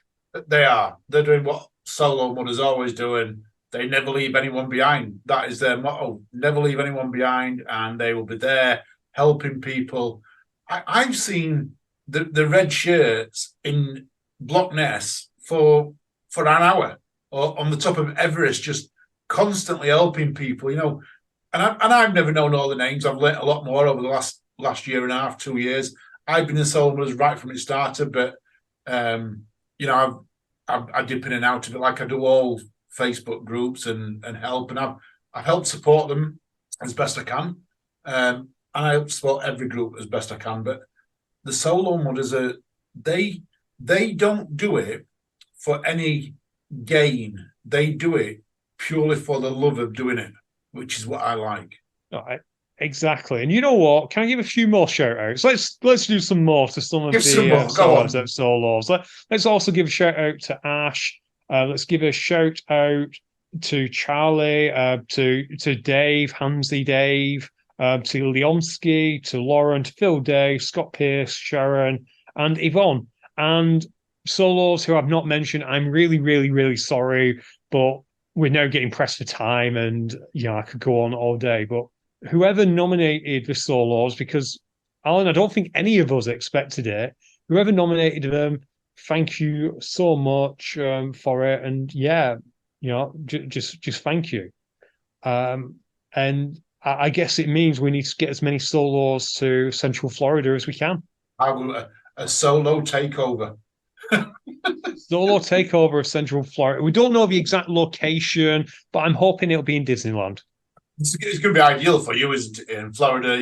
C: They are. They're doing what solo mudders always doing. They never leave anyone behind. That is their motto. Never leave anyone behind, and they will be there helping people. I've seen the red shirts in Block Ness for an hour, or on the top of Everest, just constantly helping people. And I've never known all the names. I've learnt a lot more over the last year and a half, 2 years. I've been in solo mudders right from it started, but I dip in and out of it like I do all Facebook groups and help, and I've helped support them as best I can, and I help support every group as best I can. But the solo mudders they they don't do it for any gain. They do it purely for the love of doing it, which is what I like.
D: All right. Exactly. And you know what? Can I give a few more shout outs? Let's do some more to some of
C: Give some
D: the
C: more. Go on.
D: solos. Let's also give a shout out to Ash. Let's give a shout out to Charlie, to Dave, Hamsy Dave, to Leonsky, to Lauren, to Phil Day, Scott Pierce, Sharon, and Yvonne. And solos who I've not mentioned, I'm really, really, really sorry, but we're now getting pressed for time, and I could go on all day. But whoever nominated the solos, because Alan, I don't think any of us expected it. Whoever nominated them, thank you so much for it, and just thank you. And I guess it means we need to get as many solos to Central Florida as we can.
C: I will a solo takeover.
D: Solo takeover of Central Florida. We don't know the exact location, but I'm hoping it'll be in Disneyland.
C: It's going to be ideal for you, isn't it? In Florida,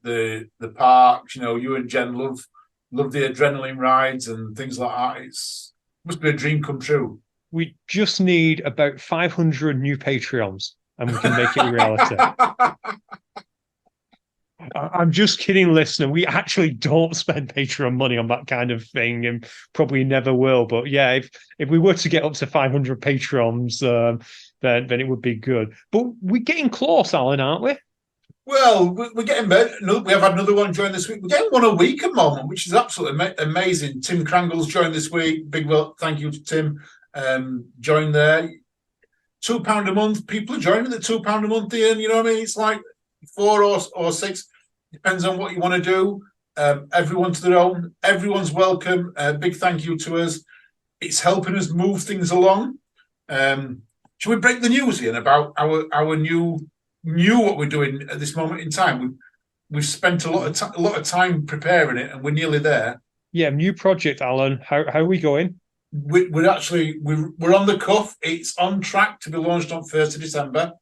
C: the parks. You and Jen love the adrenaline rides and things like that. It must be a dream come true.
D: We just need about 500 new Patreons, and we can make it a reality. I'm just kidding, listener. We actually don't spend Patreon money on that kind of thing, and probably never will. But yeah, if we were to get up to 500 Patrons, then it would be good. But we're getting close, Alan, aren't we?
C: Well, we're getting better. We have had another one join this week. We're getting one a week at the moment, which is absolutely amazing. Tim Crangle's joined this week. Big thank you to Tim. Joined there. £2 a month. People are joining the £2 a month, Ian. You know what I mean? It's like 4 or 6. Depends on what you want to do. Everyone to their own. Everyone's welcome. Big thank you to us. It's helping us move things along. Should we break the news, Ian, about our new what we're doing at this moment in time? We've spent a lot of time preparing it, and we're nearly there.
D: Yeah, new project, Alan. How are we going?
C: We're on the cuff. It's on track to be launched on 1st of December.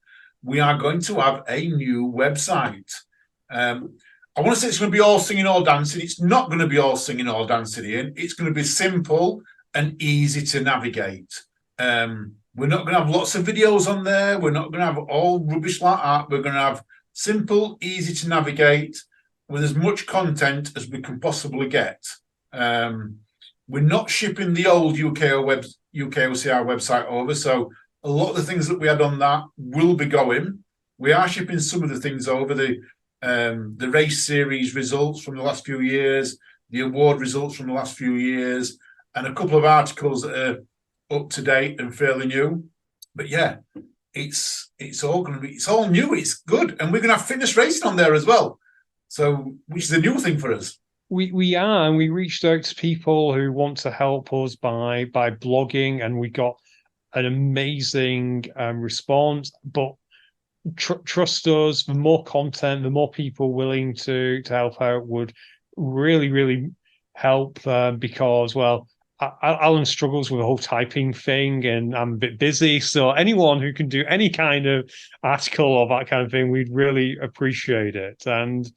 C: We are going to have a new website. I want to say it's going to be all singing, all dancing. It's not going to be all singing, all dancing, Ian. It's going to be simple and easy to navigate. We're not going to have lots of videos on there. We're not going to have all rubbish like that. We're going to have simple, easy to navigate with as much content as we can possibly get. We're not shipping the old UKOCR website over, so a lot of the things that we had on that will be going. We are shipping some of the things over, the race series results from the last few years, the award results from the last few years, and a couple of articles that are up to date and fairly new. But yeah, it's all new. It's good, and we're going to have fitness racing on there as well. So, which is a new thing for us.
D: We are, and we reached out to people who want to help us by blogging, and we got an amazing response. But trust us, the more content, the more people willing to help out would really, really help. Because, well, Alan struggles with the whole typing thing, and I'm a bit busy. So anyone who can do any kind of article or that kind of thing, we'd really appreciate it. And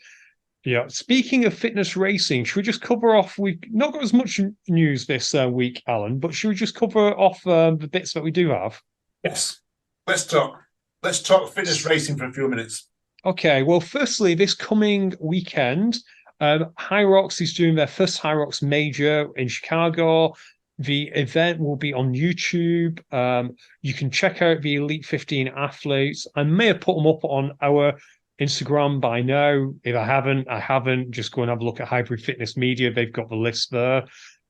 D: yeah, speaking of fitness racing, should we just cover off? We've not got as much news this week, Alan, but should we just cover off the bits that we do have?
C: Yes, let's talk. Let's talk fitness racing for a few minutes.
D: Okay, well, firstly, this coming weekend, High Rocks is doing their first High Rocks major in Chicago. The event will be on YouTube. You can check out the Elite 15 athletes. I may have put them up on our Instagram by now. If I haven't, just go and have a look at Hybrid Fitness Media. They've got the list there.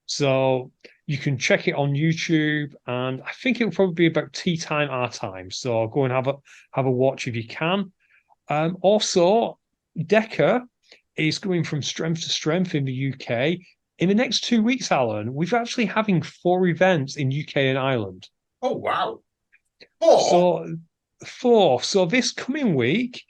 D: So you can check it on YouTube, and I think it'll probably be about tea time, our time. So go and have a watch if you can. Also, DECA is going from strength to strength in the UK. In the next 2 weeks, Alan, we're actually having 4 events in UK and Ireland.
C: Oh, wow.
D: 4. So this coming week,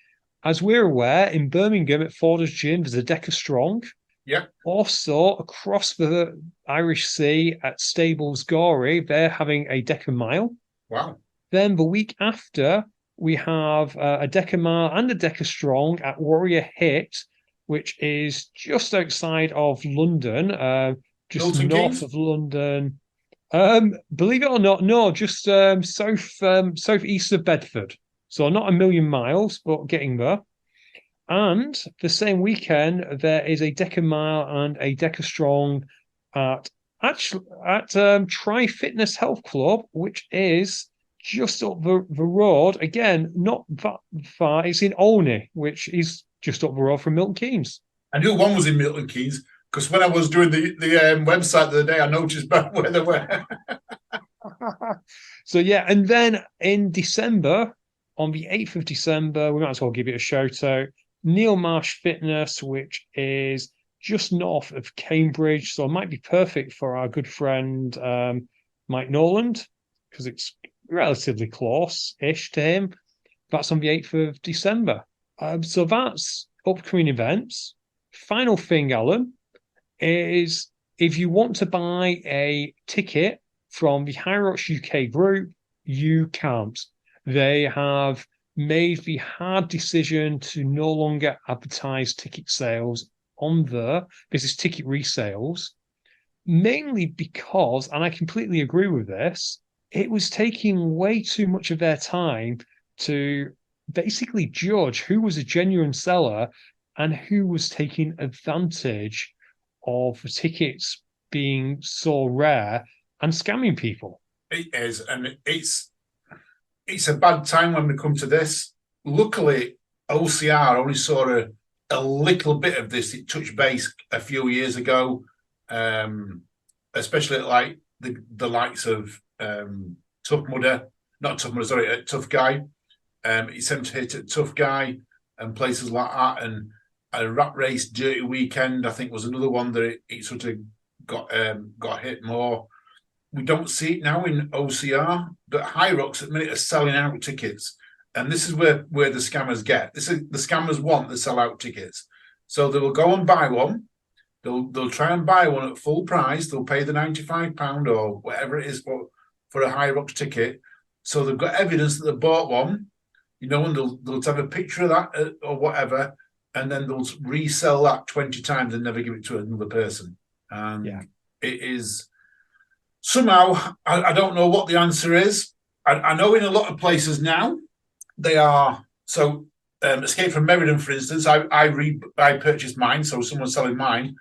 D: as we're aware, in Birmingham at Forders Gym, there's a DECA Strong.
C: Yeah.
D: Also, across the Irish Sea at Stables Gorey, they're having a DECA Mile.
C: Wow.
D: Then the week after, we have a DECA Mile and a DECA Strong at Warrior Hit, which is just outside of London. just
C: Milton
D: north
C: Keynes?
D: of London. Believe it or not, no, just southeast of Bedford. So not a million miles, but getting there. And the same weekend, there is a Deca Mile and a Deca Strong at Tri Fitness Health Club, which is just up the road. Again, not that far. It's in Olney, which is just up the road from Milton Keynes.
C: I knew one was in Milton Keynes because when I was doing the website the other day, I noticed where they were.
D: So yeah, and then in December, on the 8th of December, we might as well give it a shout out. Neil Marsh Fitness, which is just north of Cambridge, so it might be perfect for our good friend Mike Noland because it's relatively close-ish to him. That's on the 8th of December. So that's upcoming events. Final thing, Alan, is if you want to buy a ticket from the High Rocks UK group, you can't. They have made the hard decision to no longer advertise ticket sales on there. This is ticket resales, mainly because, and I completely agree with this, it was taking way too much of their time to basically judge who was a genuine seller and who was taking advantage of the tickets being so rare and scamming people.
C: It is, and it's a bad time when we come to this. Luckily, OCR only saw a little bit of this. It touched base a few years ago, especially like the likes of Tough Guy. It seemed to hit at Tough Guy and places like that, and a Rat Race Dirty Weekend, I think, was another one that it sort of got hit more. We don't see it now in OCR, but High Rocks at the minute are selling out tickets. And this is where the scammers get. This is the scammers want the sell-out tickets. So they will go and buy one. They'll try and buy one at full price. They'll pay the £95 or whatever it is for a High Rocks ticket. So they've got evidence that they bought one, and they'll have a picture of that or whatever, and then they'll resell that 20 times and never give it to another person. And it is... Somehow, I don't know what the answer is. I know in a lot of places now, they are... So, Escape from Meriden, for instance, I purchased mine, so someone's selling mine.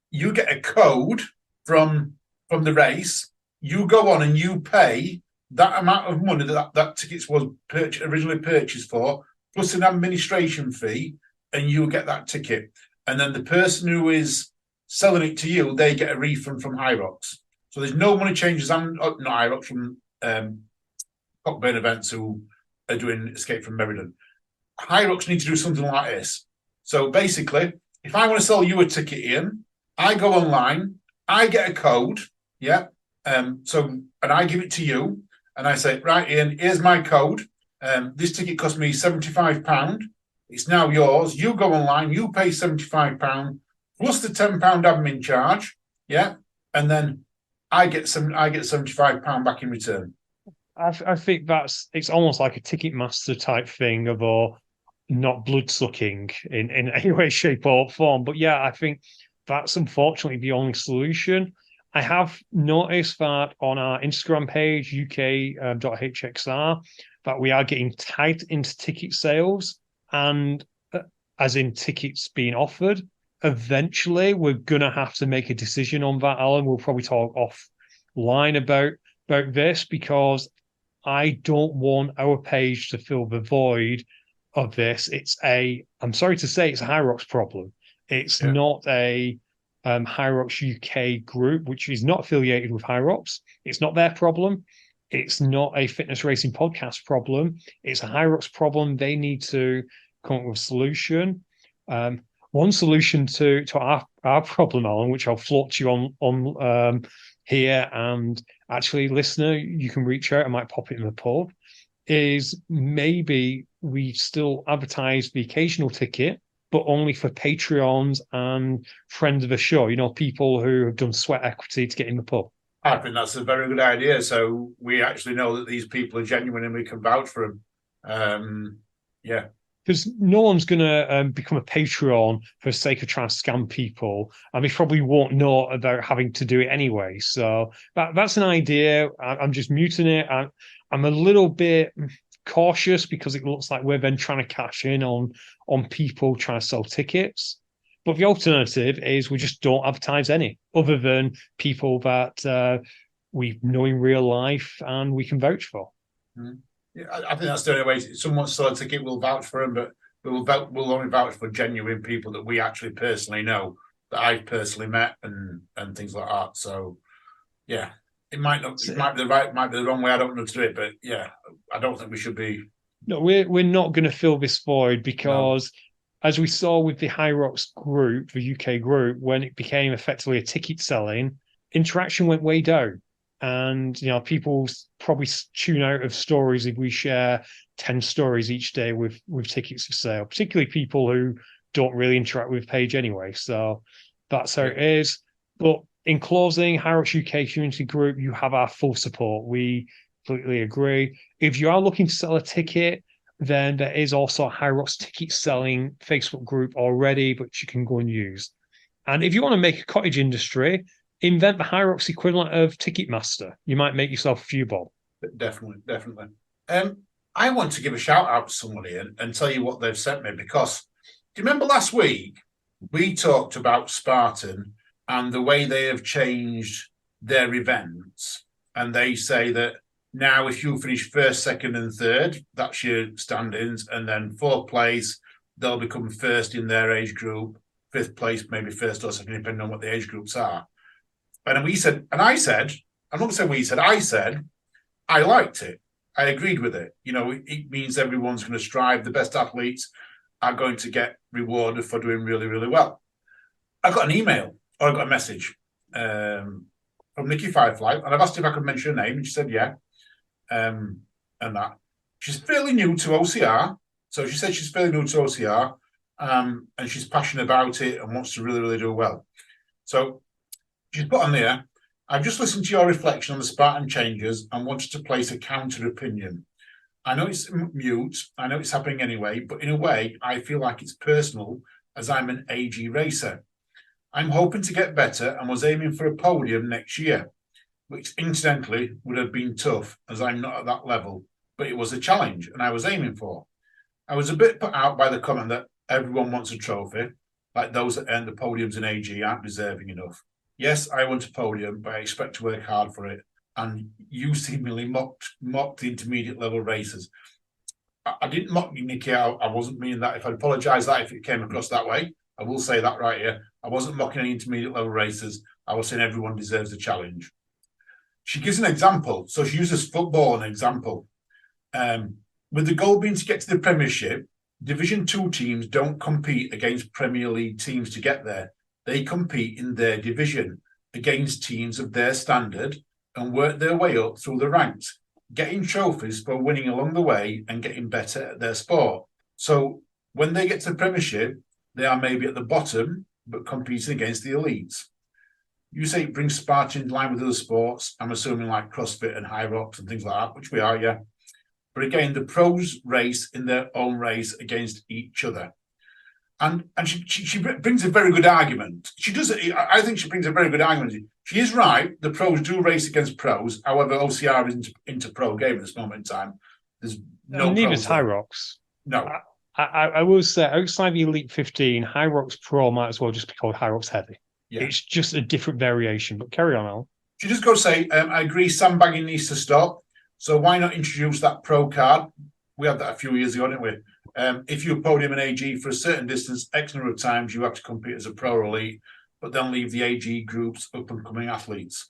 C: You get a code from the race. You go on and you pay that amount of money that tickets was originally purchased for, plus an administration fee, and you get that ticket. And then the person who is selling it to you, they get a refund from High Rocks. So there's no money changes. I'm not High Rocks, from Cockburn Events, who are doing Escape from Meriden. High Rocks need to do something like this. So basically, if I want to sell you a ticket, Ian, I go online, I get a code, and I give it to you, and I say, right, Ian, here's my code. This ticket cost me £75. It's now yours. You go online, you pay £75 plus the £10 admin charge, and then I get £75 back in return.
D: I think it's almost like a Ticketmaster type thing of not blood sucking in any way, shape, or form. But yeah, I think that's unfortunately the only solution. I have noticed that on our Instagram page, UK.HXR, that we are getting tight into ticket sales, and as in tickets being offered. Eventually, we're going to have to make a decision on that, Alan. We'll probably talk offline about this, because I don't want our page to fill the void of this. I'm sorry to say, it's a High Rocks problem. It's not a High Rocks UK group, which is not affiliated with High Rocks. It's not their problem. It's not a fitness racing podcast problem. It's a High Rocks problem. They need to come up with a solution. One solution to our problem, Alan, which I'll float to you on here, and actually, listener, you can reach out. I might pop it in the pub. Is maybe we still advertise the occasional ticket, but only for Patreons and friends of the show. People who have done sweat equity to get in the pub.
C: I think that's a very good idea. So we actually know that these people are genuine and we can vouch for them.
D: because no one's going to become a Patreon for the sake of trying to scam people, and they probably won't know about having to do it anyway. So that's an idea. I'm just muting it. I'm a little bit cautious because it looks like we're then trying to cash in on people trying to sell tickets. But the alternative is we just don't advertise any, other than people that we know in real life and we can vouch for.
C: Mm. Yeah, I think that's the only way. If someone sells a ticket, we'll vouch for them, but we'll only vouch for genuine people that we actually personally know, that I've personally met, and things like that. So, yeah, it might be the right, might be the wrong way. I don't know to do it, but yeah, I don't think we should be.
D: No, we're not going to fill this void because, as we saw with the High Rocks group, the UK group, when it became effectively a ticket selling, interaction went way down. And, people probably tune out of stories if we share 10 stories each day with tickets for sale, particularly people who don't really interact with the page anyway. So that's how it is. But in closing, High Rocks UK community group, you have our full support. We completely agree. If you are looking to sell a ticket, then there is also a High Rocks ticket selling Facebook group already, which you can go and use. And if you want to make a cottage industry, invent the High Rocks equivalent of Ticketmaster. You might make yourself a few bob.
C: Definitely. I want to give a shout out to somebody and tell you what they've sent me, because do you remember last week we talked about Spartan and the way they have changed their events, and they say that now if you finish first, second, and third, that's your standings, and then fourth place, they'll become first in their age group, fifth place, maybe first or second, depending on what the age groups are. And I said, I'm not saying we said, I said, I liked it. I agreed with it. It means everyone's going to strive. The best athletes are going to get rewarded for doing really, really well. I got an email, or I got a message from Nikki Firefly, and I've asked if I could mention her name, and she said, yeah. And that. She's fairly new to OCR. So she said she's fairly new to OCR, and she's passionate about it and wants to really, really do well. So she's put on there, I've just listened to your reflection on the Spartan changes and wanted to place a counter opinion. I know it's mute, I know it's happening anyway, but in a way, I feel like it's personal as I'm an AG racer. I'm hoping to get better and was aiming for a podium next year, which incidentally would have been tough as I'm not at that level, but it was a challenge and I was aiming for. I was a bit put out by the comment that everyone wants a trophy, like those that earn the podiums in AG aren't deserving enough. Yes, I want a podium, but I expect to work hard for it. And you seemingly mocked the intermediate level racers. I didn't mock you, Nikki. I wasn't meaning that. If I apologise that if it came across that way, I will say that right here. I wasn't mocking any intermediate level racers. I was saying everyone deserves a challenge. She gives an example. So she uses football as an example. With the goal being to get to the Premiership, Division 2 teams don't compete against Premier League teams to get there. They compete in their division against teams of their standard and work their way up through the ranks, getting trophies for winning along the way and getting better at their sport. So when they get to the Premiership, they are maybe at the bottom, but competing against the elites. You say it brings Spartan in line with other sports, I'm assuming like CrossFit and High Rocks and things like that, which we are, yeah. But again, the pros race in their own race against each other. And she brings a very good argument. She does. I think she brings a very good argument. She is right. The pros do race against pros. However, OCR isn't into pro game at this moment in time. There's no.
D: Neither is High Rocks.
C: No.
D: I will say outside the Elite 15, High Rocks Pro might as well just be called High Rocks Heavy. Yeah. It's just a different variation. But carry on, Al.
C: She just goes say, I agree. Sandbagging needs to stop. So why not introduce that pro card? We had that a few years ago, didn't we? If you podium an AG for a certain distance, X number of times, you have to compete as a pro or elite, but then leave the AG groups up and coming athletes.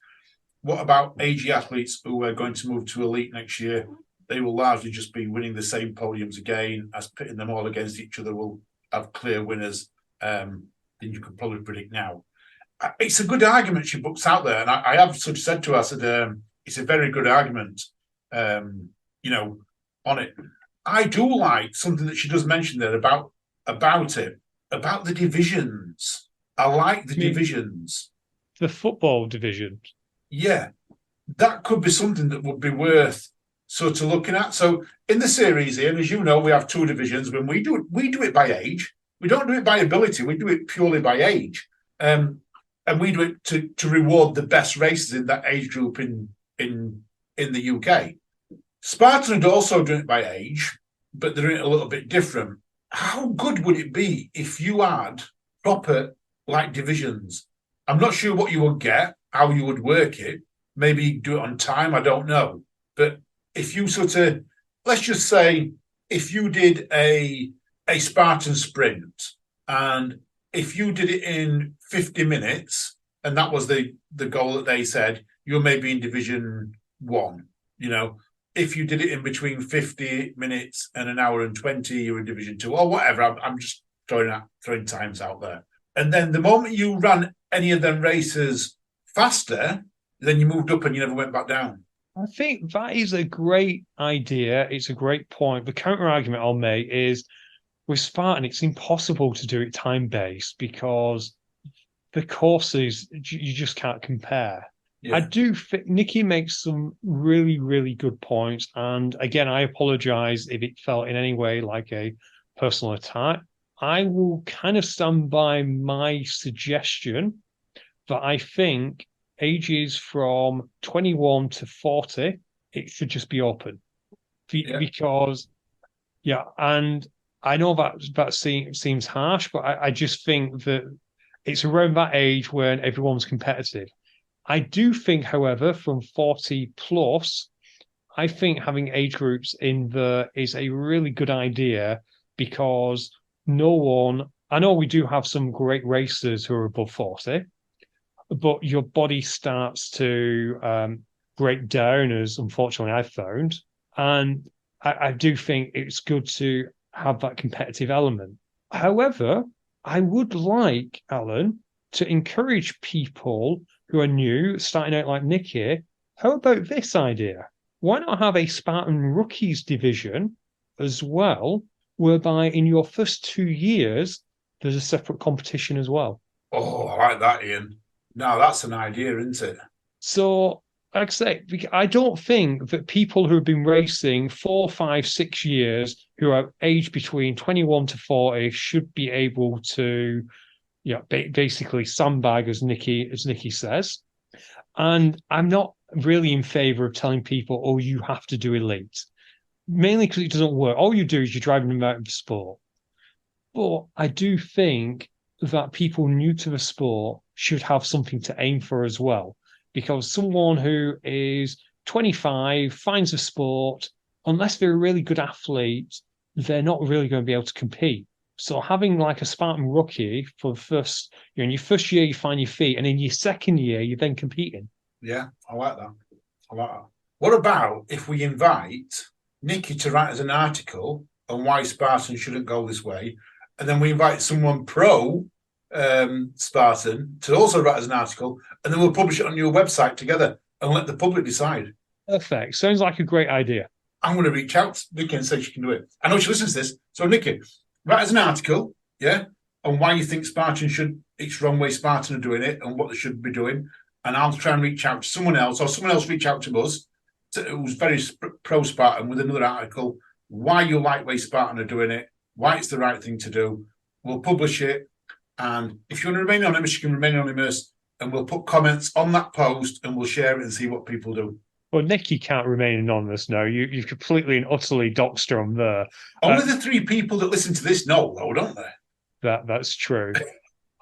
C: What about AG athletes who are going to move to elite next year? They will largely just be winning the same podiums again, as pitting them all against each other will have clear winners than you could probably predict now. It's a good argument she puts out there, and I have sort of said to her, I said, it's a very good argument, on it. I do like something that she does mention there about the divisions. I like the divisions.
D: The football division.
C: Yeah, that could be something that would be worth sort of looking at. So in the series, Ian, as you know, we have two divisions. When we do it by age. We don't do it by ability. We do it purely by age. And we do it to reward the best races in that age group in the UK. Spartan are also doing it by age, but they're doing it a little bit different. How good would it be if you had proper like divisions? I'm not sure what you would get, how you would work it. Maybe do it on time, I don't know. But if you sort of, let's just say, if you did a Spartan sprint, and if you did it in 50 minutes, and that was the goal that they said, you're maybe in Division 1, you know. If you did it in between 50 minutes and an hour and 20, you're in Division 2 or whatever. I'm just throwing times out there. And then the moment you ran any of them races faster, then you moved up and you never went back down.
D: I think that is a great idea. It's a great point. The counter argument I'll make is with Spartan, it's impossible to do it time-based because the courses, you just can't compare. Yeah. I do think Nikki makes some really, really good points. And again, I apologize if it felt in any way like a personal attack. I will kind of stand by my suggestion that I think ages from 21 to 40, it should just be open. Because, and I know that seems harsh, but I just think that it's around that age when everyone's competitive. I do think, however, from 40 plus, I think having age groups is a really good idea because I know we do have some great racers who are above 40, but your body starts to break down, as unfortunately I've found. And I do think it's good to have that competitive element. However, I would like, Alan, to encourage people who are new, starting out like Nikki. How about this idea? Why not have a Spartan Rookies division as well, whereby in your first 2 years, there's a separate competition as well?
C: Oh, I like that, Ian. Now, that's an idea, isn't it?
D: So, like I say, I don't think that people who have been racing 4, 5, 6 years, who are aged between 21 to 40, should be able to basically sandbag, as Nikki says. And I'm not really in favor of telling people, oh, you have to do elite. Mainly because it doesn't work. All you do is you're driving them out of the sport. But I do think that people new to the sport should have something to aim for as well. Because someone who is 25 finds a sport, unless they're a really good athlete, they're not really going to be able to compete. So having like a Spartan rookie for the first, in your first year, you find your feet, and in your second year, you're then competing.
C: Yeah, I like that. What about if we invite Nikki to write us an article on why Spartan shouldn't go this way, and then we invite someone pro Spartan to also write us an article, and then we'll publish it on your website together and let the public decide.
D: Perfect. Sounds like a great idea.
C: I'm going to reach out to Nikki and say she can do it. I know she listens to this. So, Nikki, write us an article, on why you think Spartan it's wrong way Spartan are doing it and what they should be doing. And I'll try and reach out to someone else, or someone else reach out to us who's very pro-Spartan with another article, why you like way Spartan are doing it, why it's the right thing to do. We'll publish it. And if you want to remain anonymous, you can remain anonymous. And we'll put comments on that post and we'll share it and see what people do.
D: Well, Nikki can't remain anonymous now. You've completely and utterly doxed her on there.
C: Only the 3 people that listen to this know, though, don't they?
D: That's true.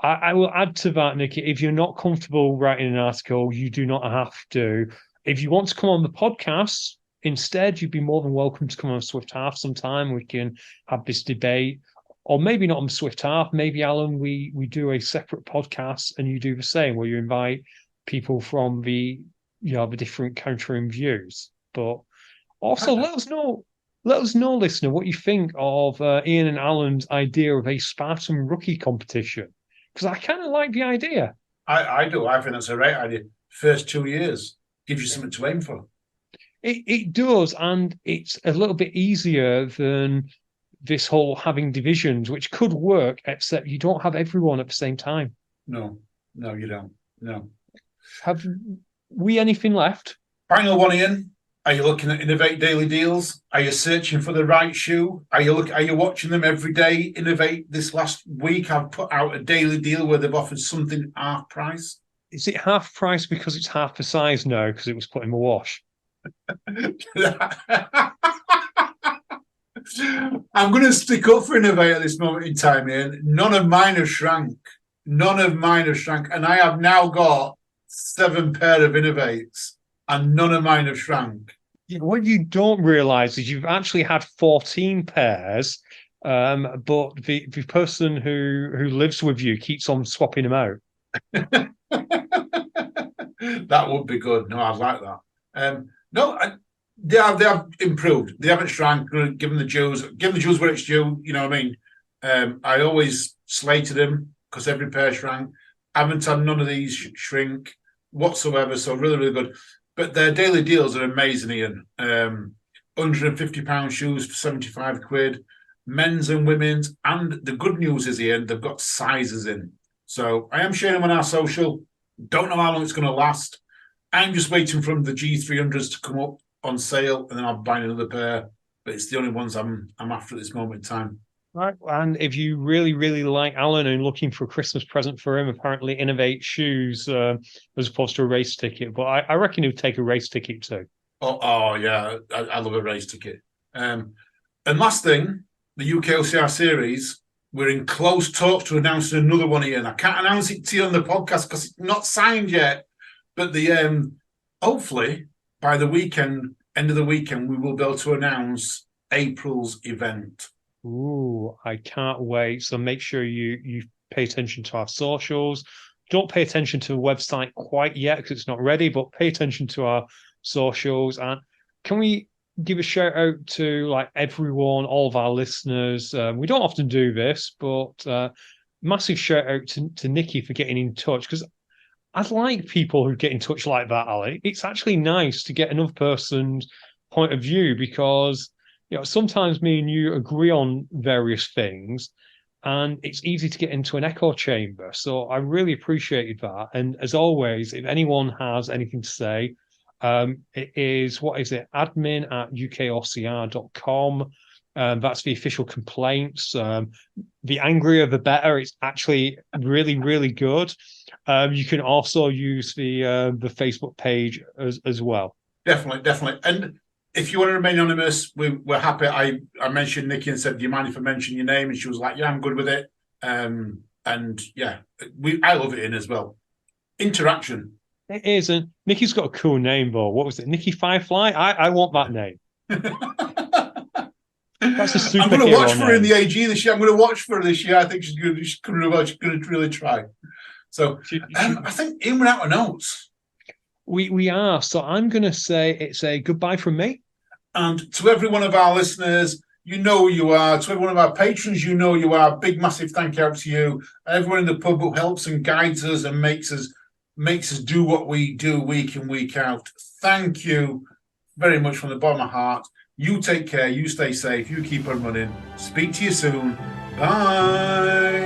D: I will add to that, Nikki, if you're not comfortable writing an article, you do not have to. If you want to come on the podcast, instead, you'd be more than welcome to come on Swift Half sometime. We can have this debate. Or maybe not on Swift Half. Maybe, Alan, we do a separate podcast and you do the same, where you invite people from the different countering views. But also let us know, listener, what you think of Ian and Alan's idea of a Spartan rookie competition. Because I kind of like the idea.
C: I do. I think that's a great idea. First 2 years gives you something to aim for.
D: It does, and it's a little bit easier than this whole having divisions, which could work, except you don't have everyone at the same time.
C: No, you don't. No.
D: Have we anything left?
C: Final one, Ian. Are you looking at Innovate Daily Deals? Are you searching for the right shoe? Are you watching them every day? Innovate this last week, I've put out a daily deal where they've offered something half price.
D: Is it half price because it's half the size now because it was put in the wash?
C: I'm going to stick up for Innovate at this moment in time, Ian. None of mine have shrank. And I have now got 7 pair of Innovates, and none of mine have shrank.
D: Yeah, what you don't realise is you've actually had 14 pairs, but the person who lives with you keeps on swapping them out.
C: That would be good. No, I'd like that. They have improved. They haven't shrank. Given the Jews where it's due. You know what I mean? I always slated them because every pair shrank. I haven't had none of these shrink whatsoever. So really, really good. But their daily deals are amazing, Ian. £150 shoes for 75 quid, men's and women's. And the good news is, Ian, they've got sizes in. So I am sharing them on our social. Don't know how long it's going to last. I'm just waiting for the G300s to come up on sale, and then I'll buy another pair. But it's the only ones I'm after at this moment in time.
D: Right, and if you really, really like Alan and looking for a Christmas present for him, apparently Innovate shoes as opposed to a race ticket. But I reckon he would take a race ticket too.
C: Oh yeah, I love a race ticket. And last thing, the UKOCR series, we're in close talks to announcing another one here, and I can't announce it to you on the podcast because it's not signed yet. But the hopefully by the weekend, end of the weekend, we will be able to announce April's event.
D: Ooh, I can't wait. So make sure you pay attention to our socials. Don't pay attention to the website quite yet because it's not ready, but pay attention to our socials. And can we give a shout out to like everyone, all of our listeners? We don't often do this, but massive shout out to Nikki for getting in touch, because I like people who get in touch like that, Ali. It's actually nice to get another person's point of view, because sometimes me and you agree on various things and it's easy to get into an echo chamber. So I really appreciated that. And as always, if anyone has anything to say, it is, admin@ukocr.com. That's the official complaints. The angrier, the better. It's actually really, really good. You can also use the Facebook page as well.
C: Definitely. And if you want to remain anonymous, we're happy. I mentioned Nikki and said, "Do you mind if I mention your name?" And she was like, "Yeah, I'm good with it." And yeah, I love it in as well. Interaction.
D: It is, and Nikki's got a cool name though. What was it, Nikki Firefly? I want that name. That's a super.
C: I'm going to watch for her in the AG this year. I'm going to watch for her this year. I think she's going to really try. So I think in and out of notes.
D: We are. So I'm going to say it's a goodbye from me.
C: And to every one of our listeners, you know who you are. To every one of our patrons, you know who you are. Big, massive thank you out to you. Everyone in the pub who helps and guides us and makes us do what we do week in, week out. Thank you very much from the bottom of my heart. You take care. You stay safe. You keep on running. Speak to you soon. Bye.